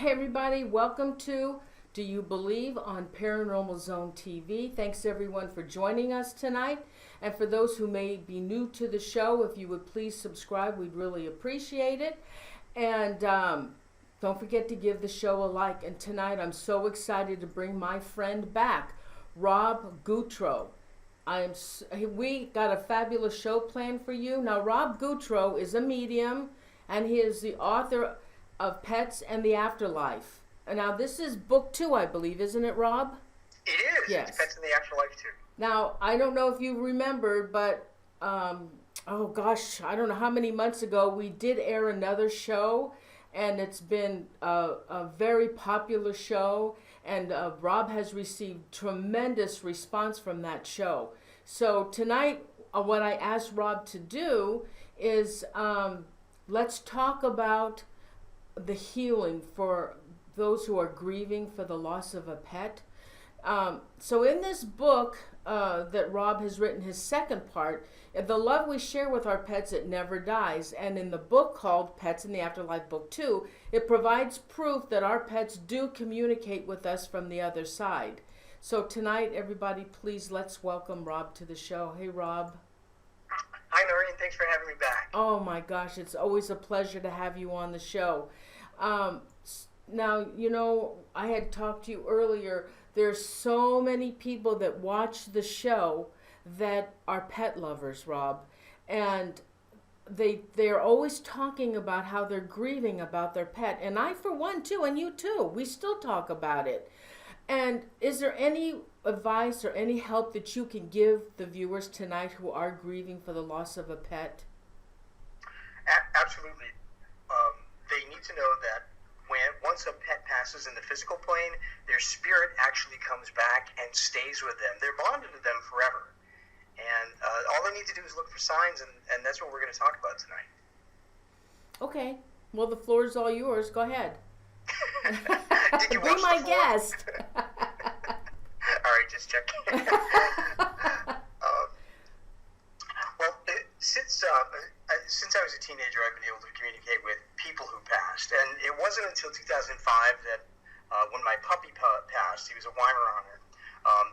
Hey everybody, welcome to Do You Believe on Paranormal Zone TV. Thanks everyone for joining us tonight. And for those who may be new to the show, if you would please subscribe, we'd really appreciate it. And don't forget to give the show a like. And tonight I'm so excited to bring my friend back, Rob Gutro. We got a fabulous show planned for you. Now, Rob Gutro is a medium, and he is the author of Pets and the Afterlife. Now, this is book 2, I believe, isn't it, Rob? It is. Yes. It's Pets in the Afterlife too. Now, I don't know if you remembered, but oh gosh, I don't know how many months ago we did air another show, and it's been a very popular show, and Rob has received tremendous response from that show. So tonight, what I asked Rob to do is let's talk about the healing for those who are grieving for the loss of a pet. So in this book that Rob has written, his second part, the love we share with our pets, it never dies. And in the book called Pets in the Afterlife, book 2, it provides proof that our pets do communicate with us from the other side. So tonight, everybody, please let's welcome Rob to the show. Hey, Rob. Hi, Noreen. Thanks for having me back. Oh my gosh, it's always a pleasure to have you on the show. Now, you know, I had talked to you earlier. There's so many people that watch the show that are pet lovers, Rob, and they're always talking about how they're grieving about their pet. And I, for one, too, and you too, we still talk about it. And is there any advice or any help that you can give the viewers tonight who are grieving for the loss of a pet? Absolutely. They need to know that once a pet passes in the physical plane, their spirit actually comes back and stays with them. They're bonded to them forever. And all they need to do is look for signs, and that's what we're going to talk about tonight. Okay. Well, the floor is all yours. Go ahead. Did you Be watch my the floor? guest. All right, just checking. Well, since I was a teenager, I've been able to communicate with people who passed, and it wasn't until 2005 that when my puppy passed, he was a Weimaraner,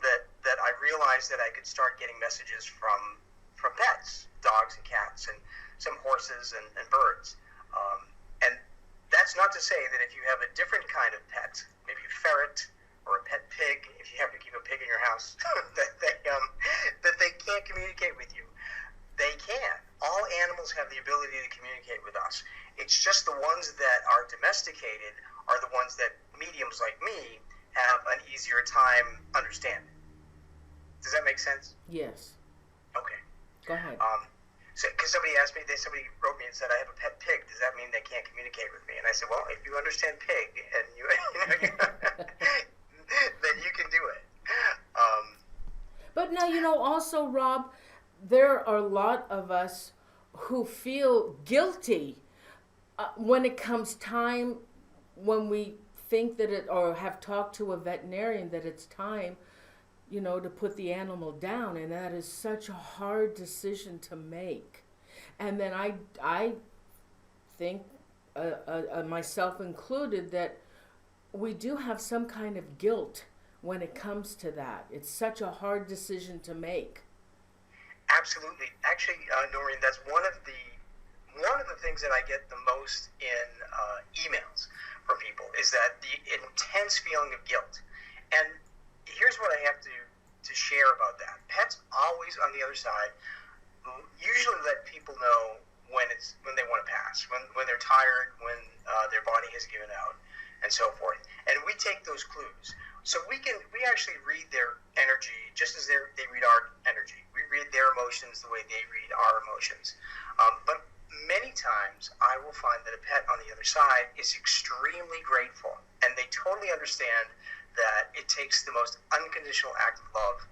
that I realized that I could start getting messages from pets, dogs and cats, and some horses and birds. And that's not to say that if you have a different kind of pet, maybe a ferret or a pet pig, if you happen to keep a pig in your house, that they can't communicate with you. They can. All animals have the ability to communicate with us. It's just the ones that are domesticated are the ones that mediums like me have an easier time understanding. Does that make sense? Yes. Okay. Go ahead. Because somebody wrote me and said, I have a pet pig. Does that mean they can't communicate with me? And I said, well, if you understand pig, and you then you can do it. But now, you know, also, Rob, there are a lot of us who feel guilty when it comes time when we think that or have talked to a veterinarian that it's time, you know, to put the animal down, and that is such a hard decision to make. And then I think, myself included, that we do have some kind of guilt when it comes to that. It's such a hard decision to make. Absolutely. Actually, Noreen, that's one of the things that I get the most in emails from people is that the intense feeling of guilt. And here's what I have to share about that. Pets always on the other side usually let people know when they want to pass, when they're tired, when their body has given out, and so forth. And we take those clues. So we actually read their energy just as they read our energy. We read their emotions the way they read our emotions. But many times I will find that a pet on the other side is extremely grateful, and they totally understand that it takes the most unconditional act of love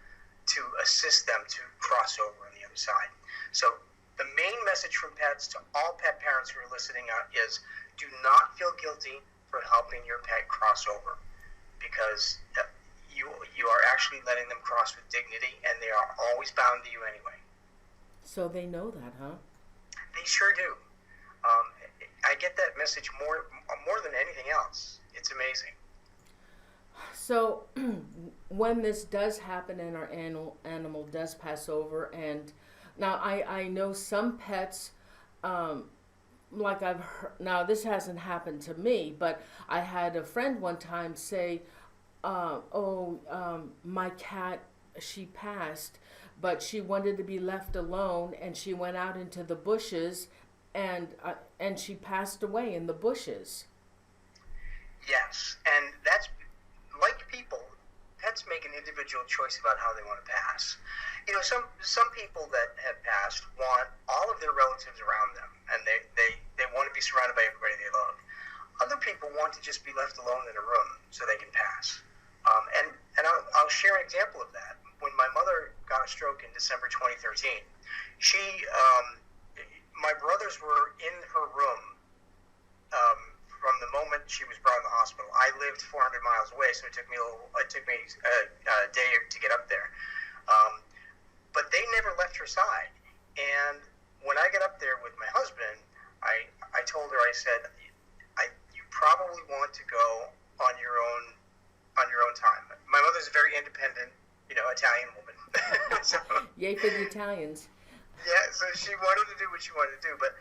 to assist them to cross over on the other side. So the main message from pets to all pet parents who are listening is do not feel guilty for helping your pet cross over, because you are actually letting them cross with dignity, and they are always bound to you anyway. So they know that, huh? They sure do. I get that message more than anything else. It's amazing. So, when this does happen and our animal does pass over, and now I know some pets, like I've heard, now this hasn't happened to me, but I had a friend one time say, my cat, she passed, but she wanted to be left alone, and she went out into the bushes, and she passed away in the bushes. Yes, and that's like people. Pets make an individual choice about how they want to pass. You know, some people that have passed want all of their relatives around them, and they want to be surrounded by everybody they love. Other people want to just be left alone in a room so they can pass. And I'll share an example of that. When my mother got a stroke in December 2013, my brothers were in her room from the moment she was brought in the hospital. I lived 400 miles away, so it took me a day to get up there. But they never left her side. And when I got up there with my husband, I told her, I said, you probably want to go on your own time. My mother's a very independent, Italian woman. So, Yay for the Italians. yeah, so she wanted to do what she wanted to do, but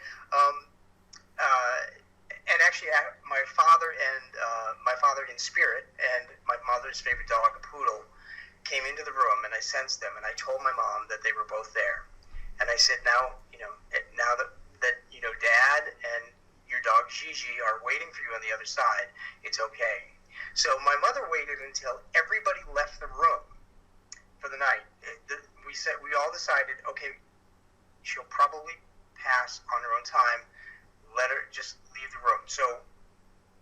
and actually, my father in spirit, and my mother's favorite dog, a poodle, came into the room, and I sensed them, and I told my mom that they were both there, and I said, now that Dad and your dog Gigi are waiting for you on the other side, it's okay. So my mother waited until everybody left the room for the night. We all decided, okay, she'll probably pass on her own time. Let her just leave the room. So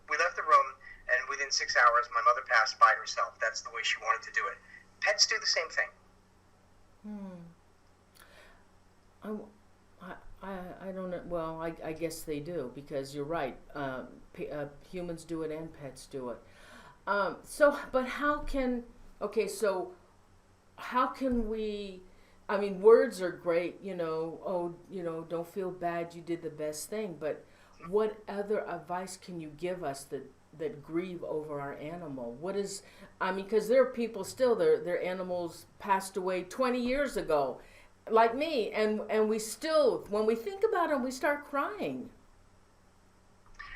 we left the room, and within 6 hours, my mother passed by herself. That's the way she wanted to do it. Pets do the same thing. I don't know. Well, I guess they do, because you're right. Humans do it and pets do it. But how can we, I mean, words are great, don't feel bad, you did the best thing, but what other advice can you give us that grieve over our animal? Because there are people still, their animals passed away 20 years ago, like me, and we still, when we think about them, we start crying.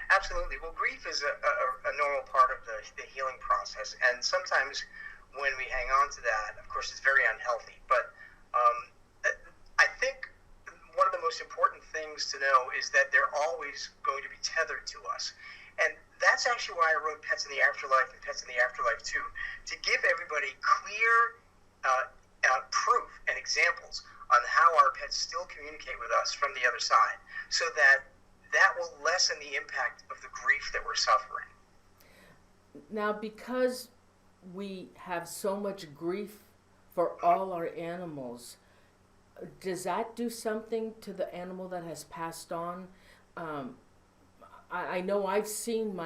Absolutely. Well, grief is a normal part of the healing process, and sometimes when we hang on to that, of course, it's very unhealthy. But I think one of the most important things to know is that they're always going to be tethered to us. And that's actually why I wrote Pets in the Afterlife and Pets in the Afterlife 2, to give everybody clear proof and examples on how our pets still communicate with us from the other side, so that will lessen the impact of the grief that we're suffering. Now, because we have so much grief for all our animals, does that do something to the animal that has passed on? I know I've seen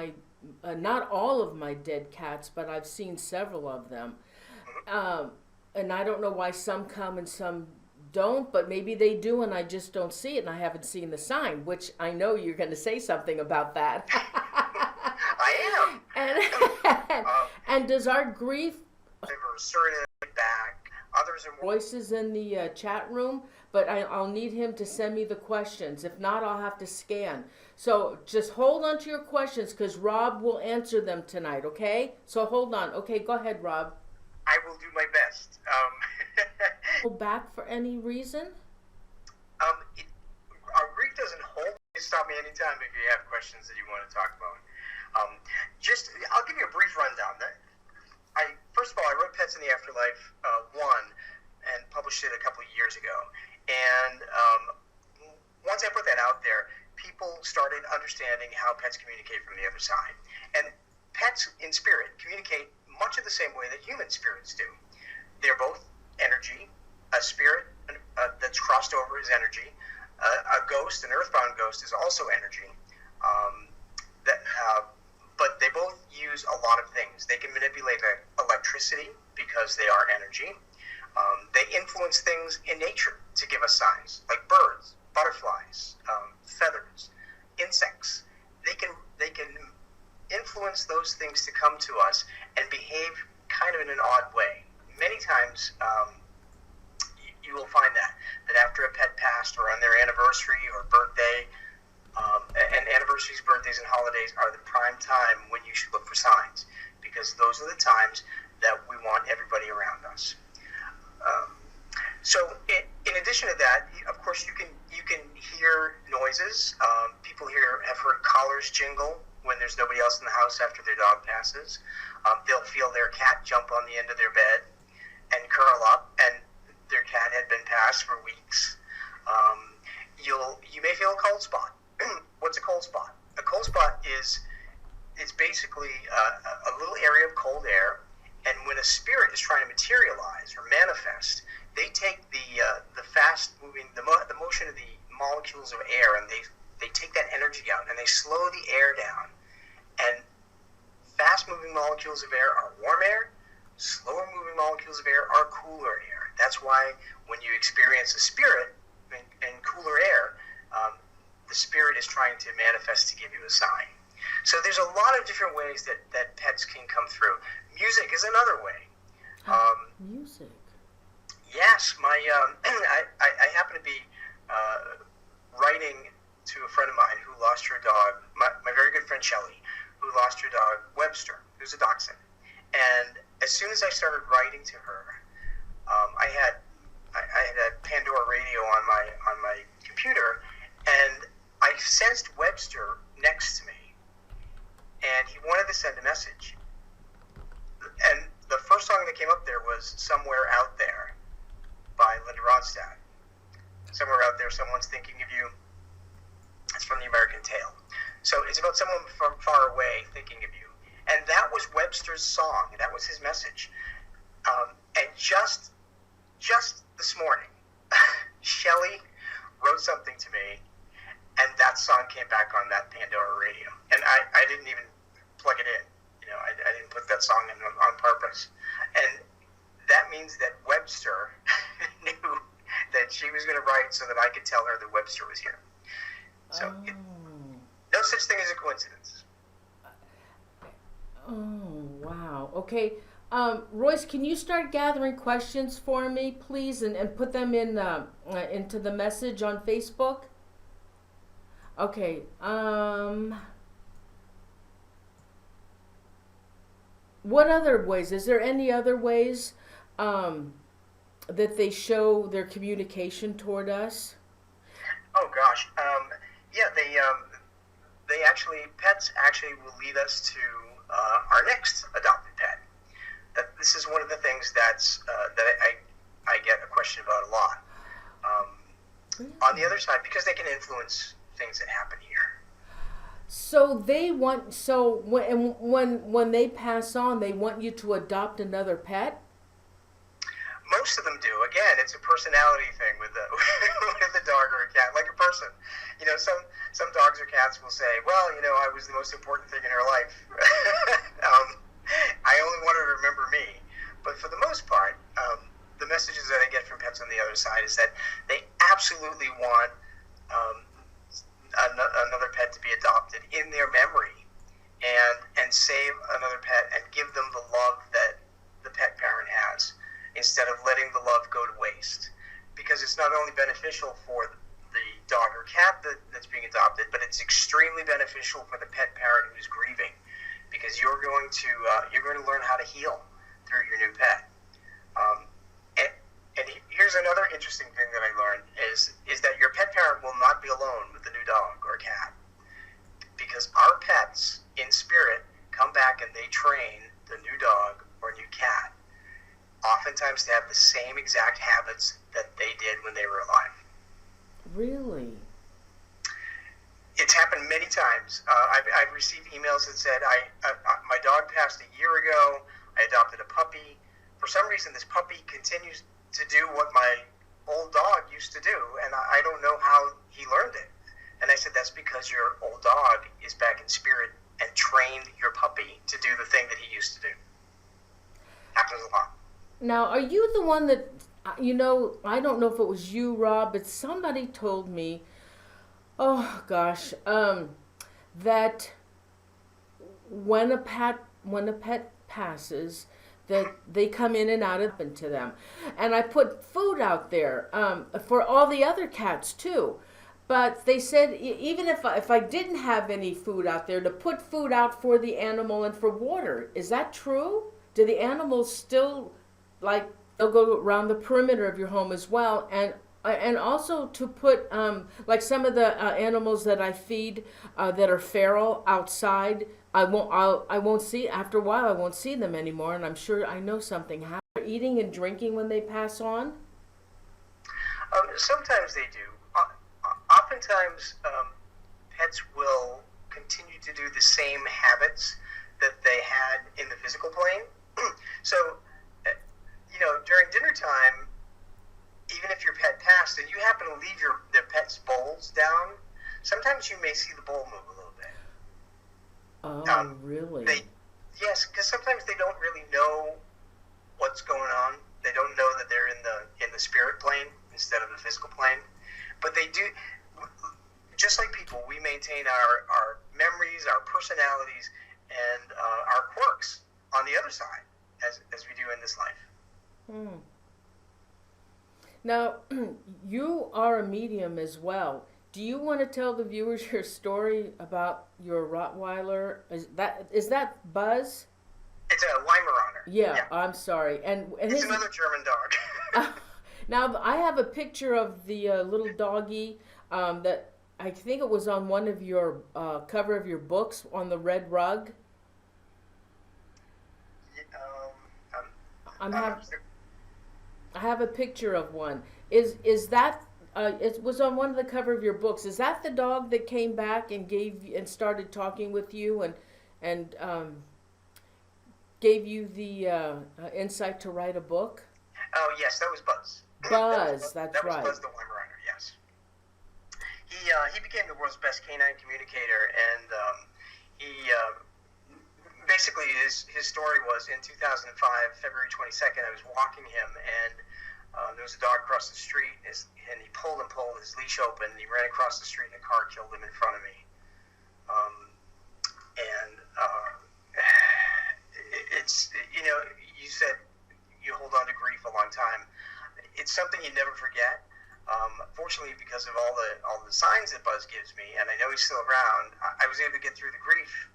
not all of my dead cats, but I've seen several of them. And I don't know why some come and some don't, but maybe they do and I just don't see it, and I haven't seen the sign, which I know you're going to say something about that. I am. And does our grief... They were assertive, back. Others are more... Voices in the chat room, but I'll need him to send me the questions. If not, I'll have to scan. So just hold on to your questions, because Rob will answer them tonight, okay? So hold on. Okay, go ahead, Rob. I will do my best. Go back for any reason? Our grief doesn't hold. Stop me anytime if you have questions that you want to talk about. I'll give you a brief rundown. First of all, I wrote Pets in the Afterlife 1 and published it a couple of years ago. And once I put that out there, people started understanding how pets communicate from the other side. And pets in spirit communicate much of the same way that human spirits do. They're both energy. A spirit that's crossed over is energy. A ghost, an earthbound ghost, is also energy. But they both use a lot of things. They can manipulate electricity because they are energy. They influence things in nature to give us signs, like birds, butterflies, feathers, insects. they can influence those things to come to us and behave kind of in an odd way. Many times, you will find that after a pet passed or on their anniversary or birthday, and anniversaries, birthdays, and holidays are the prime time when you should look for signs, because those are the times that we want everybody around us. So, in addition to that, of course, you can hear noises. People here have heard collars jingle when there's nobody else in the house after their dog passes. They'll feel their cat jump on the end of their bed and curl up, and their cat had been passed for weeks. You may feel a cold spot. What's a cold spot? A cold spot is it's basically a little area of cold air, and when a spirit is trying to materialize or manifest, they take the fast moving the motion of the molecules of air, and they take that energy out and they slow the air down. And fast moving molecules of air are warm air. Slower moving molecules of air are cooler air. That's why when you experience a spirit in cooler air, the spirit is trying to manifest to give you a sign. So there's a lot of different ways that pets can come through. Music is another way. Music? Yes, I happen to be writing to a friend of mine who lost her dog, my very good friend Shelley, who lost her dog Webster, who's a dachshund. And as soon as I started writing to her, I had a Pandora radio on my computer, and I sensed Webster next to me, and he wanted to send a message. And the first song that came up there was "Somewhere Out There" by Linda Ronstadt. Somewhere out there, someone's thinking of you. It's from the American Tale. So it's about someone from far away thinking of you. And that was Webster's song. That was his message. And just this morning, Shelley wrote something to me, and that song came back on that Pandora radio. And I didn't even plug it in. I didn't put that song in on purpose. And that means that Webster knew that she was going to write so that I could tell her that Webster was here. So no such thing as a coincidence. Oh, wow. Okay. Royce, can you start gathering questions for me, please, and put them in into the message on Facebook? Okay. What other ways? Is there any other ways that they show their communication toward us? Oh gosh, yeah. They actually, pets actually will lead us to our next adopted pet. This is one of the things that I get a question about a lot. On the other side, because they can influence things that happen here. So when they pass on, they want you to adopt another pet? Most of them do. Again, it's a personality thing with a dog or a cat, like a person. Some dogs or cats will say, "Well, I was the most important thing in her life. I only want her to remember me." But for the most part, the messages that I get from pets on the other side is that they absolutely want another pet to be adopted in their memory, and save another pet and give them the love that the pet parent has, instead of letting the love go to waste. Because it's not only beneficial for the dog or cat that's being adopted, but it's extremely beneficial for the pet parent who's grieving, because you're going to learn how to heal through your new pet. And here's another interesting thing that I learned is that your pet parent will not be alone with the new dog or cat, because our pets in spirit come back and they train the new dog or new cat, oftentimes to have the same exact habits that they did when they were alive. Really? It's happened many times. I've received emails that said, my dog passed a year ago, I adopted a puppy. For some reason, this puppy continues to do what my old dog used to do, and I don't know how he learned it. And I said, that's because your old dog is back in spirit and trained your puppy to do the thing that he used to do. Happens a lot. Now, are you the one that, I don't know if it was you, Rob, but somebody told me, oh gosh, that when a pet passes, that they come in and out of into them. And I put food out there for all the other cats too. But they said even if I didn't have any food out there, to put food out for the animal and for water. Is that true? Do the animals still, like, they'll go around the perimeter of your home as well? And also to put like some of the animals that I feed that are feral outside. I won't see, after a while I won't see them anymore, and I'm sure I know something happened. Eating and drinking when they pass on? Sometimes they do. Oftentimes, pets will continue to do the same habits that they had in the physical plane. So, during dinner time, even if your pet passed and you happen to leave their pet's bowls down, sometimes you may see the bowl move a little bit. Oh, really? Yes, because sometimes they don't really know what's going on. They don't know that they're in the spirit plane instead of the physical plane. But they do, just like people, we maintain our memories, our personalities, and our quirks on the other side, as we do in this life. Hmm. Now, you are a medium as well. Do you want to tell the viewers your story about your Rottweiler? Is that Buzz? It's a Weimaraner. Yeah, I'm sorry. And it's another German dog. Now, I have a picture of the little doggy that I think it was on one of your cover of your books on the red rug. I have a picture of one. Is that it was on one of the cover of your books? Is that the dog that came back and started talking with you and gave you the insight to write a book? Oh yes, that was Buzz. That's right. That was Buzz the Weimaraner. Yes. He became the world's best canine communicator, and he basically his story was in 2005, February 22nd. I was walking him, and there was a dog across the street, and he pulled his leash open, and he ran across the street, and a car killed him in front of me. It's you said you hold on to grief a long time. It's something you never forget. Fortunately, because of all the signs that Buzz gives me, and I know he's still around, I was able to get through the grief.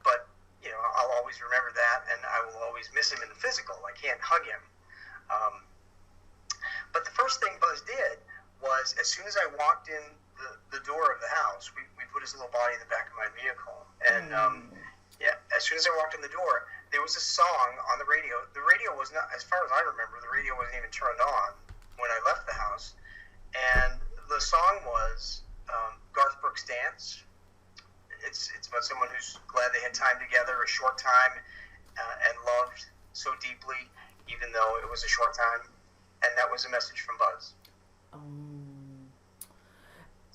But I'll always remember that, and I will always miss him in the physical. I can't hug him. But the first thing Buzz did was, as soon as I walked in the door of the house, we put his little body in the back of my vehicle, and as soon as I walked in the door, there was a song on the radio. The radio was not, as far as I remember, the radio wasn't even turned on when I left the house, and the song was Garth Brooks' Dance. It's about someone who's glad they had time together, a short time, and loved so deeply, even though it was a short time. And that was a message from Buzz.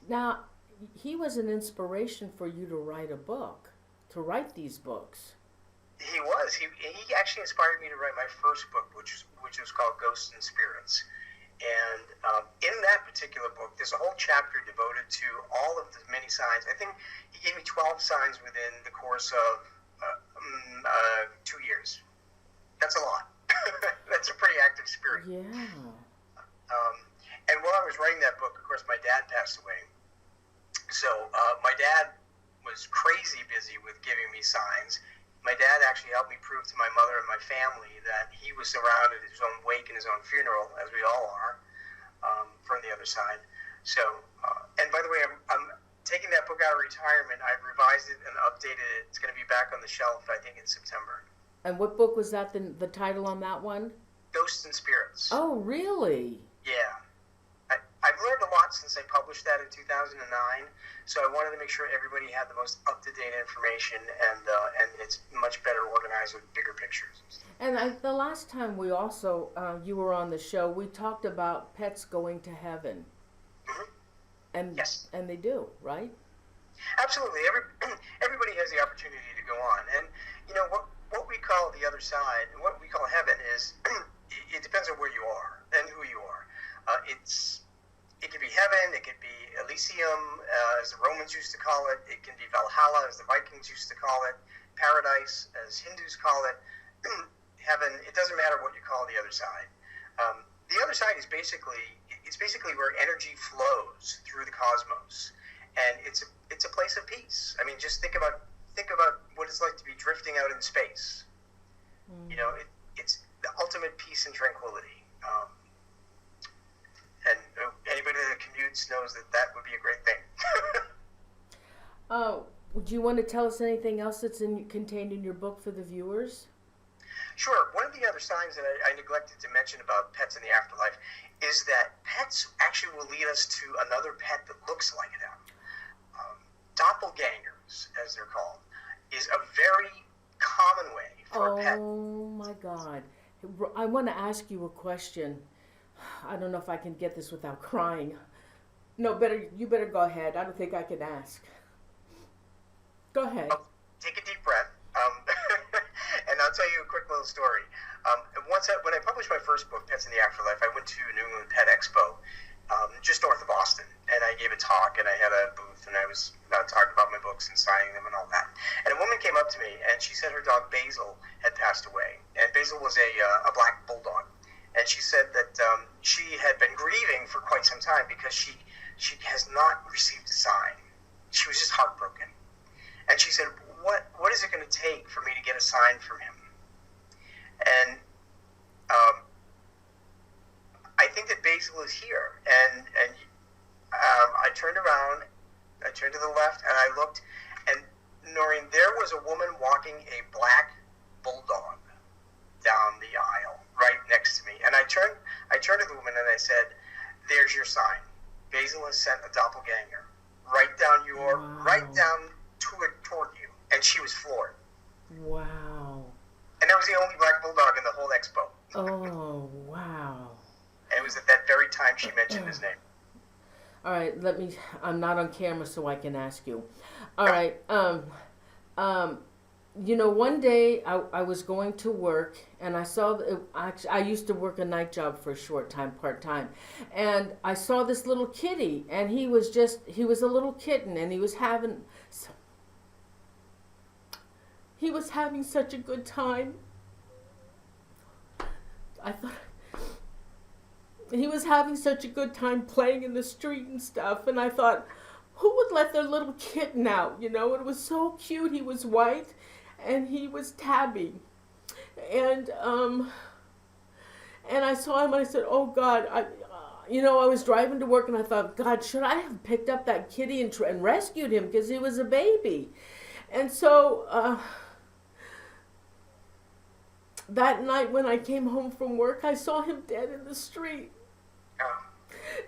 Now, he was an inspiration for you to write a book, to write these books. He was. He actually inspired me to write my first book, which was called Ghosts and Spirits. And in that particular book, there's a whole chapter devoted to all of the many signs. I think he gave me 12 signs within the course of 2 years. That's a lot. That's a pretty active spirit. Yeah. And while I was writing that book, of course, my dad passed away. So my dad was crazy busy with giving me signs. My dad actually helped me prove to my mother and my family that he was around at his own wake and his own funeral, as we all are, from the other side. So, and by the way, I'm taking that book out of retirement. I've revised it and updated it. It's going to be back on the shelf, I think, in September. And what book was that, the title on that one? Ghosts and Spirits. Oh, really? Yeah. I've learned a lot since I published that in 2009, so I wanted to make sure everybody had the most up-to-date information, and it's much better organized with bigger pictures. And the last time we also, you were on the show, we talked about pets going to heaven. Mm-hmm. And yes. And they do, right? Absolutely. Everybody has the opportunity to go on. And, what we call the other side, what we call heaven is, it depends on where you are and who you are. It could be heaven, it could be Elysium, as the Romans used used to call it. It can be Valhalla, as the Vikings used to call it. Paradise, as Hindus call it. Heaven. It doesn't matter what you call the other side. The other side is basically where energy flows through the cosmos, and it's a place of peace. I mean, just think about what it's like to be drifting out in space. You know, it's the ultimate peace and tranquility. And anybody that commutes knows that would be a great thing. Do you want to tell us anything else that's contained in your book for the viewers? Sure. One of the other signs that I neglected to mention about pets in the afterlife is that pets actually will lead us to another pet that looks like them. Doppelgangers, as they're called, is a very common way for a pet. Oh my God. I want to ask you a question. I don't know if I can get this without crying. No, you better go ahead. I don't think I can ask. Go ahead. Take a deep breath. And I'll tell you a quick little story. When I published my first book, Pets in the Afterlife, I went to New England Pet Expo, just north of Boston, and I gave a talk, and I had a booth, and I was talking about my books and signing them and all that. And a woman came up to me, and she said her dog Basil had passed away, and Basil was a black bulldog, and she said that she had been grieving for quite some time because she has not received a sign. She was just heartbroken, and she said, "What is it going to take for me to get a sign from him?" And I think that Basil is here, and I turned around, I turned to the left, and I looked, and Noreen, there was a woman walking a black bulldog down the aisle right next to me, and I turned to the woman and I said, "There's your sign. Basil has sent a doppelganger right down toward you," and she was floored. Wow. And that was the only black bulldog in the whole expo. Oh, wow. And it was at that very time she mentioned his name. All right, I'm not on camera so I can ask you. All right, you know, one day I was going to work and I saw, I used to work a night job for a short time, part-time, and I saw this little kitty, and he was a little kitten, and he was having such a good time. I thought he was having such a good time playing in the street and stuff, and I thought, who would let their little kitten out, you know? It was so cute. He was white, and he was tabby, and I saw him, and I said, oh God, I was driving to work, and I thought, God, should I have picked up that kitty and rescued him, because he was a baby? And so that night when I came home from work, I saw him dead in the street.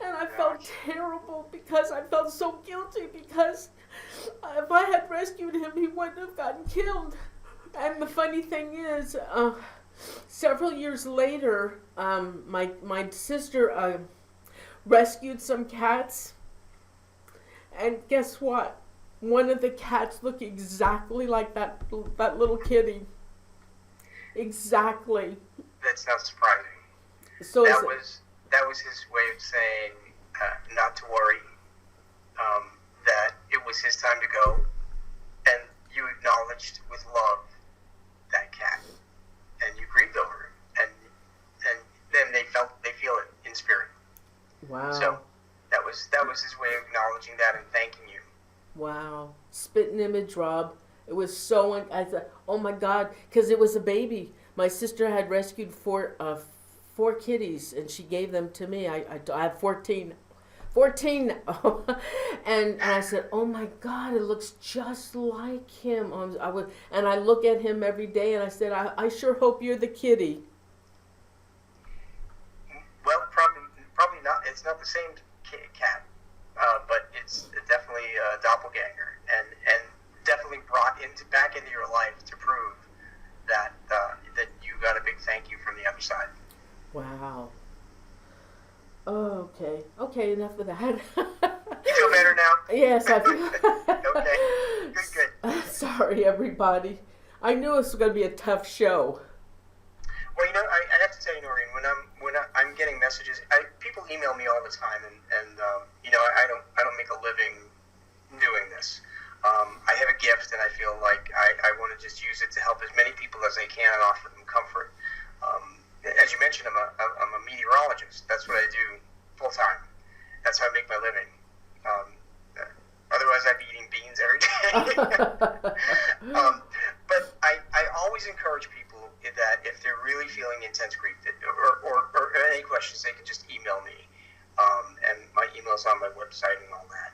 And I felt terrible because I felt so guilty because if I had rescued him, he wouldn't have gotten killed. And the funny thing is, several years later, my sister rescued some cats. And guess what? One of the cats looked exactly like that little kitty. Exactly. That's not surprising. So that was his way of saying not to worry, that it was his time to go, and you acknowledged with love that cat, and you grieved over it, and then they feel it in spirit. Wow. So that was his way of acknowledging that and thanking you. Wow. Spitting image, Rob. It was so, I thought, oh my God, because it was a baby. My sister had rescued four kitties, and she gave them to me. I have 14. And I said, oh my God, it looks just like him. And I look at him every day, and I said, I sure hope you're the kitty. Well, probably not. It's not the same cat, but it's definitely a doppelganger, and definitely brought back into your life to prove that you got a big thank you from the other side. Wow. Oh, okay, enough of that. You feel better now? Yes, I feel. Okay, good. Sorry, everybody. I knew this was going to be a tough show. Well, I have to tell you, Noreen, when I'm getting messages, people email me all the time, and I don't make a living doing this. I have a gift, and I feel like I want to just use it to help as many people as I can and offer them comfort. As you mentioned, I'm a meteorologist. That's what I do full time. That's how I make my living. Otherwise, I'd be eating beans every day. But I always encourage people that if they're really feeling intense grief, or any questions, they can just email me. And my email's on my website and all that.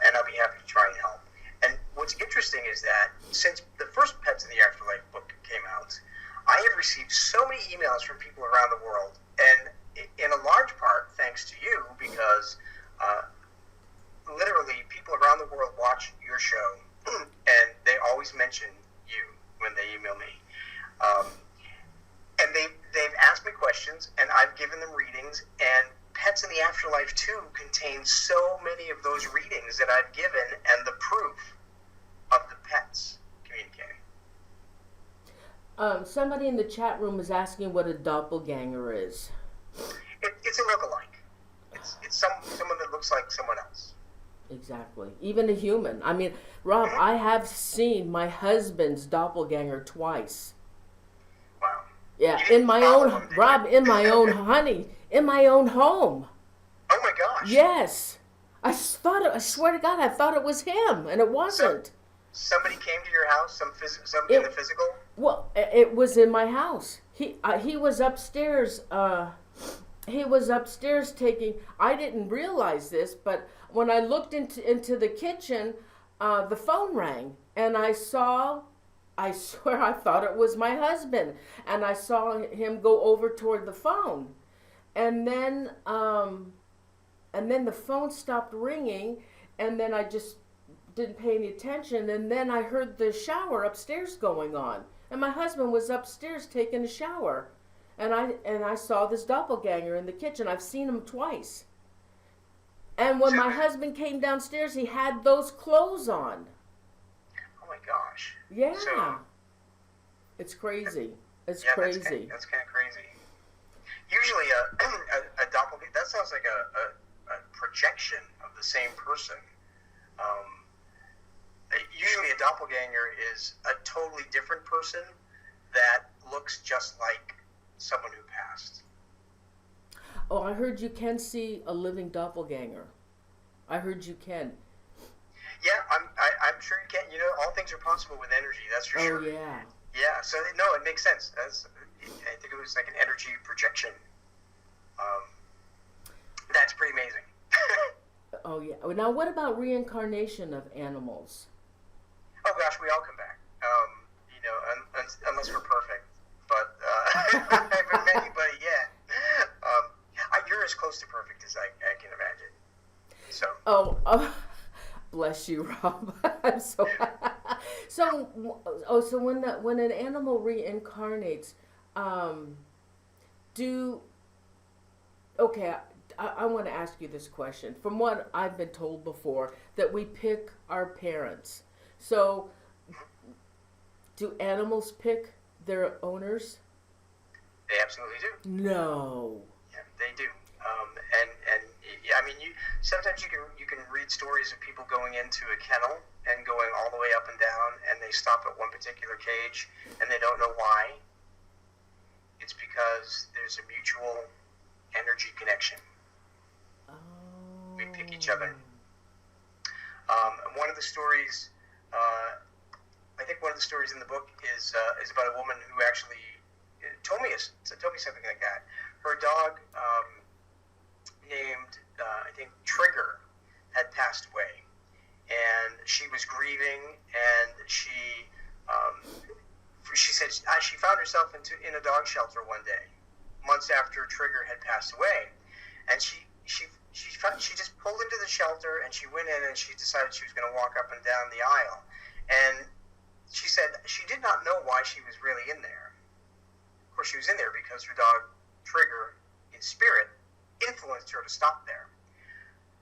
And I'll be happy to try and help. And what's interesting is that since the first Pets in the Afterlife book came out, I have received so many emails from people around the world, and in a large part thanks to you, because literally people around the world watch your show, and they always mention you when they email me. And they've asked me questions, and I've given them readings, and Pets in the Afterlife 2 contains so many of those readings that I've given and the proof of the pets communicating. Somebody in the chat room is asking what a doppelganger is. It's a lookalike. It's someone that looks like someone else. Exactly. Even a human. I mean, Rob, I have seen my husband's doppelganger twice. Wow. Yeah, in my own, Rob, in my own, honey, in my own home. Oh my gosh. Yes. I swear to God, I thought it was him, and it wasn't. Somebody came to your house, somebody in the physical? Well, it was in my house. He was upstairs. He was upstairs taking. I didn't realize this, but when I looked into the kitchen, the phone rang, and I saw. I swear, I thought it was my husband, and I saw him go over toward the phone, and then the phone stopped ringing, and then I just didn't pay any attention, and then I heard the shower upstairs going on, and my husband was upstairs taking a shower, and I saw this doppelganger in the kitchen. I've seen him twice, and when my husband came downstairs, he had those clothes on. Oh my gosh. Yeah. So, it's crazy. It's crazy. That's kind of crazy. Usually a doppelganger, that sounds like a projection of the same person. Usually a doppelganger is a totally different person that looks just like someone who passed. Oh, I heard you can see a living doppelganger. I heard you can. Yeah, I'm sure you can. You know, all things are possible with energy. That's for sure. Oh yeah. Yeah. So no, it makes sense. I think it was like an energy projection. That's pretty amazing. Oh yeah. Now, what about reincarnation of animals? Oh gosh, we all come back. You know, unless we're perfect. But I haven't met anybody yet. You're as close to perfect as I can imagine. So. Oh. Bless you, Rob. I'm so. So when an animal reincarnates, I want to ask you this question. From what I've been told before, that we pick our parents. So, do animals pick their owners? They absolutely do. No. Yeah, they do. And I mean, sometimes you can read stories of people going into a kennel and going all the way up and down, and they stop at one particular cage, and they don't know why. It's because there's a mutual energy connection. Oh. We pick each other. One of the stories, I think one of the stories in the book is about a woman who actually told me something like that. Her dog, named I think Trigger, had passed away, and she was grieving, and she said she found herself in a dog shelter one day, months after Trigger had passed away, and she just pulled into the shelter, and she went in, and she decided she was going to walk up and down the aisle, and she said she did not know why she was really in there. Of course, she was in there because her dog Trigger, in spirit, influenced her to stop there.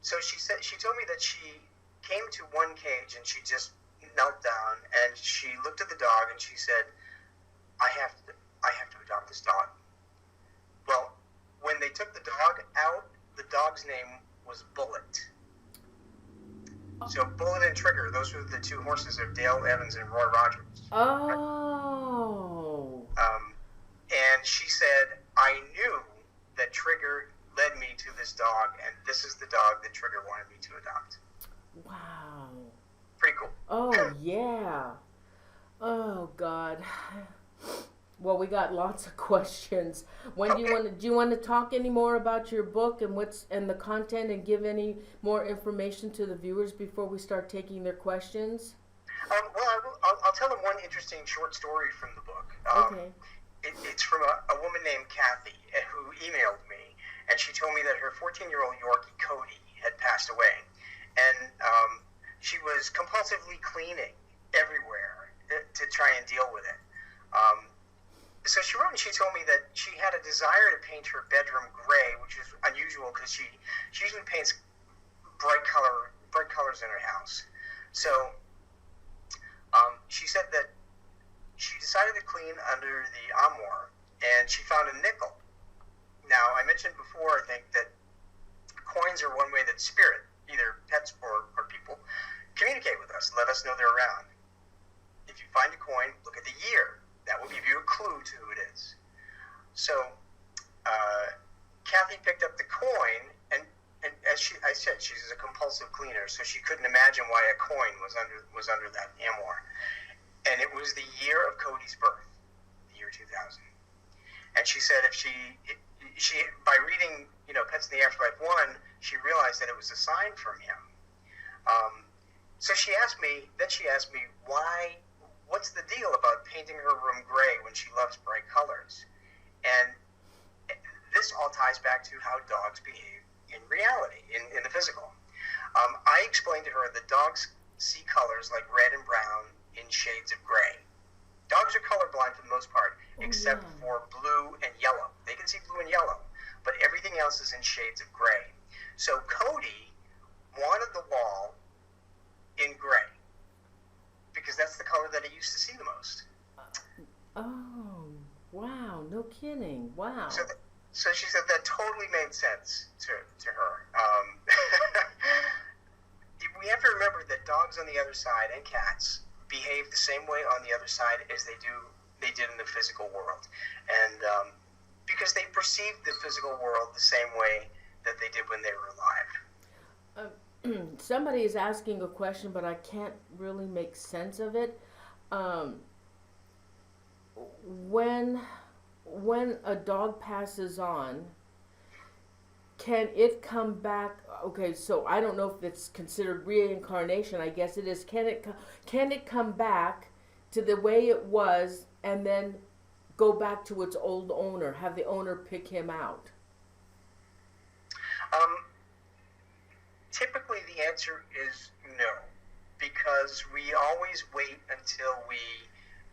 So she told me that she came to one cage and she just knelt down and she looked at the dog and she said, I have to adopt this dog. Well, when they took the dog out, the dog's name was Bullet. So Bullet and Trigger, those were the two horses of Dale Evans and Roy Rogers. Oh. And she said, I knew that Trigger led me to this dog, and this is the dog that Trigger wanted me to adopt. Wow. Pretty cool. Oh, yeah. Oh, God. Well, we got lots of questions. When do you want to talk any more about your book and the content, and give any more information to the viewers before we start taking their questions? I'll tell them one interesting short story from the book. Okay. It's from a woman named Kathy who emailed me, and she told me that her 14-year-old Yorkie Cody had passed away, and she was compulsively cleaning everywhere to try and deal with it. So she wrote and she told me that she had a desire to paint her bedroom gray, which is unusual because she usually paints bright colors in her house. So she said that she decided to clean under the armoire, and she found a nickel. Now, I mentioned before, I think, that coins are one way that spirit, either pets or people, communicate with us, let us know they're around. If you find a coin, look at the year. That will give you a clue to who it is. So Kathy picked up the coin, and as I said, she's a compulsive cleaner, so she couldn't imagine why a coin was under that armoire. And it was the year of Cody's birth, the year 2000. And she said if she by reading, Pets in the Afterlife 1, she realized that it was a sign from him. So she asked me what's the deal about painting her room gray when she loves bright colors? And this all ties back to how dogs behave in reality, in the physical. I explained to her that dogs see colors like red and brown in shades of gray. Dogs are colorblind for the most part, except for blue and yellow. They can see blue and yellow, but everything else is in shades of gray. So Cody wanted the wall in gray, because that's the color that he used to see the most. Oh, wow, no kidding, wow. So she said that totally made sense to her. We have to remember that dogs on the other side and cats behave the same way on the other side as they did in the physical world. And because they perceive the physical world the same way that they did when they were alive. Somebody is asking a question, but I can't really make sense of it. When a dog passes on, can it come back? Okay, so I don't know if it's considered reincarnation. I guess it is. Can it come back to the way it was and then go back to its old owner? Have the owner pick him out? Typically, the answer is no, because we always wait until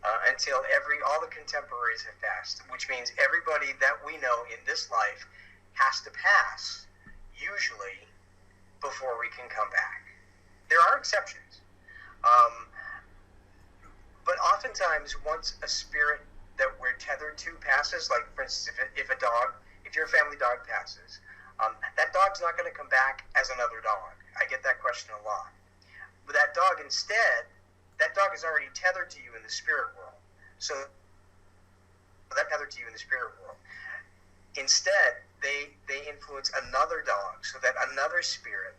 all the contemporaries have passed, which means everybody that we know in this life has to pass, usually, before we can come back. There are exceptions, but oftentimes, once a spirit that we're tethered to passes, like for instance, if your family dog passes, that dog's not going to come back as another dog. I get that question a lot. But that dog is already tethered to you in the spirit world. So that tethered to you in the spirit world. Instead, they influence another dog so that another spirit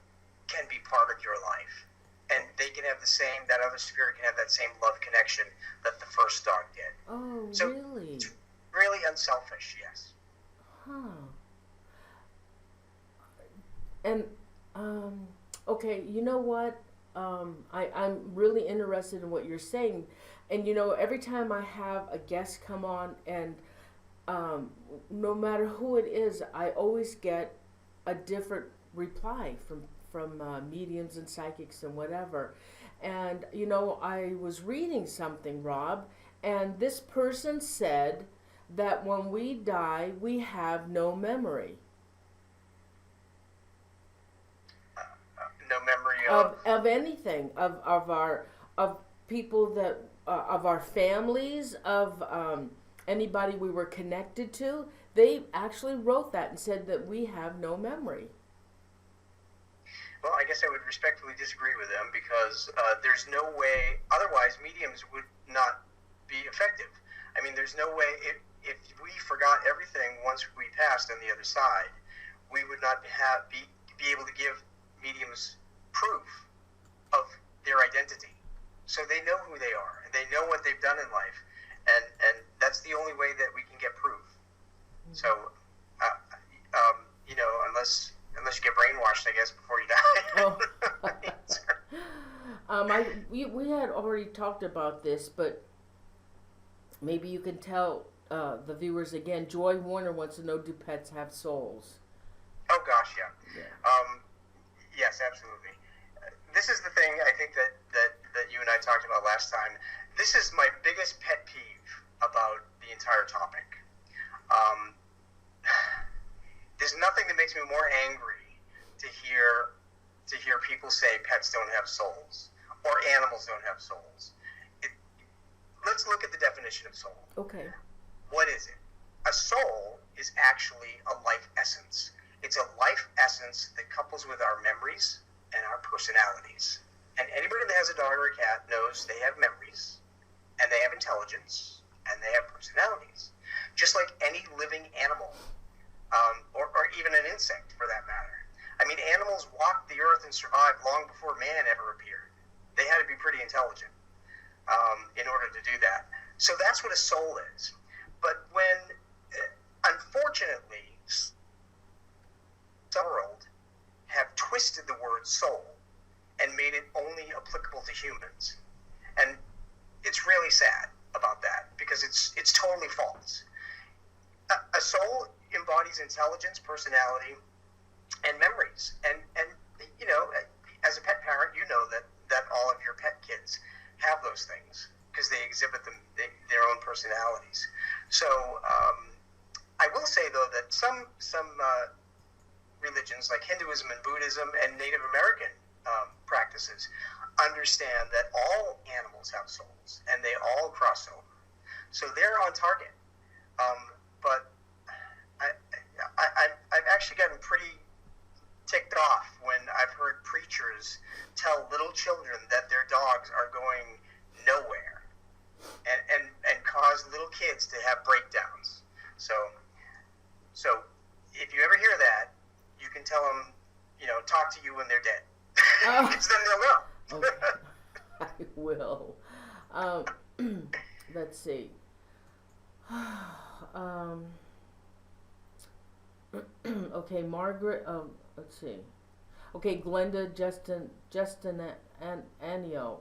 can be part of your life. And they can have that other spirit can have that same love connection that the first dog did. Oh, so really? It's really unselfish, yes. Huh. And, okay, you know what? I'm really interested in what you're saying. And, every time I have a guest come on, and no matter who it is, I always get a different reply from mediums and psychics and whatever. And, I was reading something, Rob, and this person said that when we die, we have no memory. No memory of anything, of people that of our families, of anybody we were connected to. They actually wrote that and said that we have no memory. Well, I guess I would respectfully disagree with them because there's no way, otherwise mediums would not be effective. I mean, there's no way, if we forgot everything once we passed on the other side, we would not be able to give mediums proof of their identity. So they know who they are, and they know what they've done in life, and that's the only way that we can get proof. So, you know, unless you get brainwashed, I guess, before you die. Oh. We had already talked about this, but maybe you can tell the viewers again. Joy Warner wants to know, do pets have souls? Oh, gosh, yeah. Yes, absolutely. This is the thing I think that you and I talked about last time. This is my biggest pet peeve about the entire topic. There's nothing that makes me more angry to hear people say pets don't have souls or animals don't have souls. Let's look at the definition of soul. Okay. What is it? A soul is actually a life essence. It's a life essence that couples with our memories and our personalities. And anybody that has a dog or a cat knows they have memories, and they have intelligence, and they have personalities. Just like any living animal, or even an insect for that matter. I mean, animals walked the earth and survived long before man ever appeared. They had to be pretty intelligent in order to do that. So that's what a soul is. But when, unfortunately, some world have twisted the word soul and made it only applicable to humans. And it's really sad about that because it's totally false. A soul embodies intelligence, personality, and memories. And you know, as a pet parent, you know that all of your pet kids have those things because they exhibit their own personalities. So I will say, though, that some religions like Hinduism and Buddhism and Native American practices understand that all animals have souls and they all cross over. So they're on target. But I've actually gotten pretty ticked off when I've heard preachers tell little children that their dogs are going nowhere and cause little kids to have breakdowns. So if you ever hear that, you can tell them, you know, talk to you when they're dead. Because then they'll know. Okay. I will. Let's see. Okay, Margaret. Let's see. Okay, Glenda, Justin, and Anio.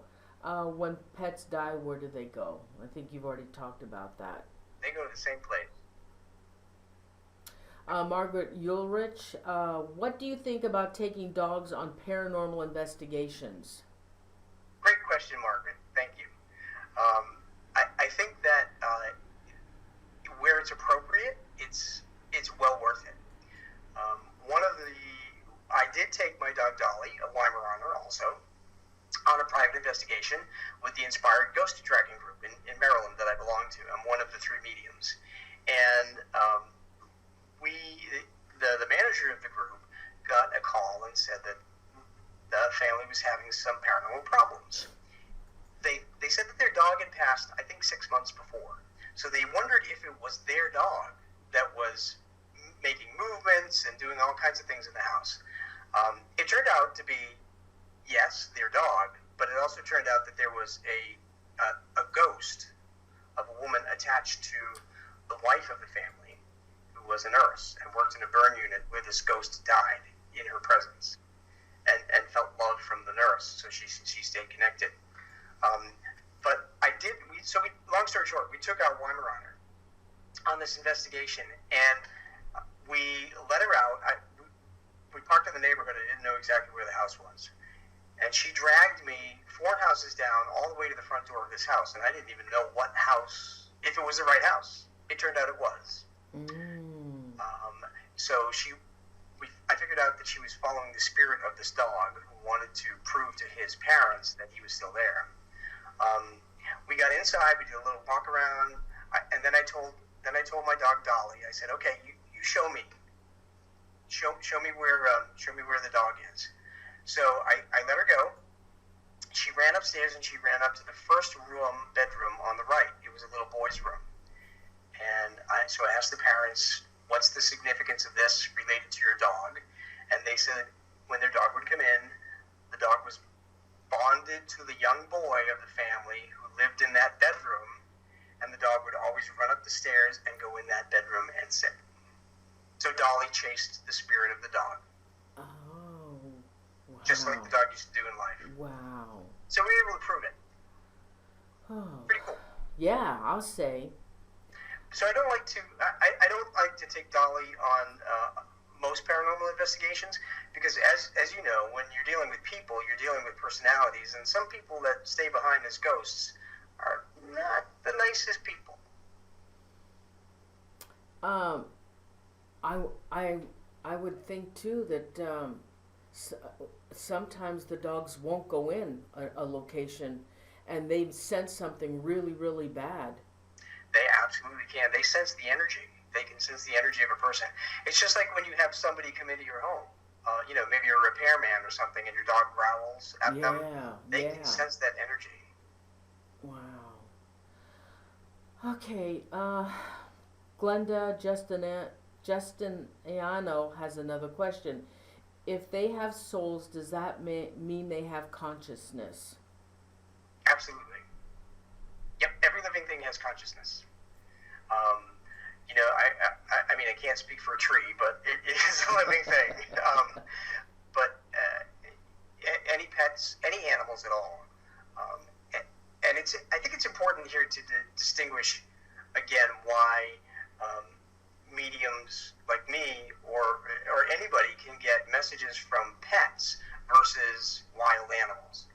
When pets die, where do they go? I think you've already talked about that. They go to the same place. Margaret Ulrich, what do you think about taking dogs on paranormal investigations? Great question, Margaret. Thank you. I think that where it's appropriate, it's well worth it. I did take my dog Dolly, a Weimaraner also, on a private investigation with the Inspired Ghost Tracking Group in Maryland that I belong to. I'm one of the 3 mediums. And the manager of the group got a call and said that the family was having some paranormal problems. They said that their dog had passed, I think, 6 months before. So they wondered if it was their dog that was making movements and doing all kinds of things in the house. It turned out to be, yes, their dog, but it also turned out that there was a ghost of a woman attached to the wife of the family, who was a nurse and worked in a burn unit where this ghost died in her presence and felt love from the nurse, so she stayed connected. But long story short, we took our Weimaraner on this investigation, and we let her out. We parked in the neighborhood. I didn't know exactly where the house was. And she dragged me 4 houses down all the way to the front door of this house, and I didn't even know what house, if it was the right house. It turned out it was. So I figured out that she was following the spirit of this dog who wanted to prove to his parents that he was still there. We got inside. We did a little walk around, and then I told my dog Dolly. I said, "Okay, you show me. Show me where the dog is." So I let her go. She ran upstairs and she ran up to the first bedroom on the right. It was a little boy's room. And so I asked the parents, what's the significance of this related to your dog? And they said when their dog would come in, the dog was bonded to the young boy of the family who lived in that bedroom, and the dog would always run up the stairs and go in that bedroom and sit. So Dolly chased the spirit of the dog. Oh, wow. Just like the dog used to do in life. Wow. So we were able to prove it. Oh. Pretty cool. Yeah, I'll say. So I don't like to take Dolly on most paranormal investigations, because as you know, when you're dealing with people, you're dealing with personalities, and some people that stay behind as ghosts are not the nicest people. I would think too that sometimes the dogs won't go in a location, and they sense something really, really bad. They absolutely can. They sense the energy. They can sense the energy of a person. It's just like when you have somebody come into your home. Maybe you're a repairman or something, and your dog growls at them. They can sense that energy. Wow. Okay. Glenda Justiniano has another question. If they have souls, does that mean they have consciousness? Absolutely. Yep. Every living thing has consciousness. I mean, I can't speak for a tree, but it is a living thing. But any pets, any animals at all, and I think it's important here to distinguish again why mediums like me or anybody can get messages from pets versus wild animals.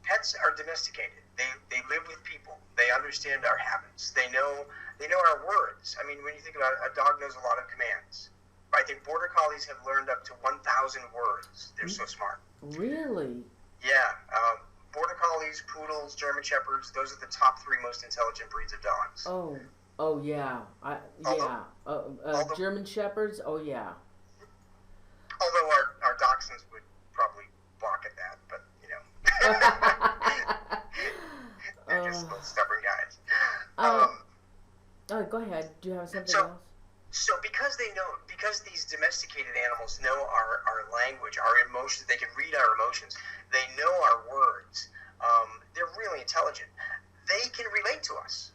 Pets are domesticated. They live with people. They understand our habits. They know our words. I mean, when you think about it, a dog knows a lot of commands. I think border collies have learned up to 1,000 words. They're so smart. Really? Yeah. Border collies, poodles, German shepherds, those are the top 3 most intelligent breeds of dogs. Oh yeah. German shepherds, oh yeah. Although our dachshunds would probably balk at that, but you know. They're just little stubborn guys. Go ahead. Do you have something else? So because these domesticated animals know our language, our emotions, they can read our emotions, they know our words, they're really intelligent. They can relate to us.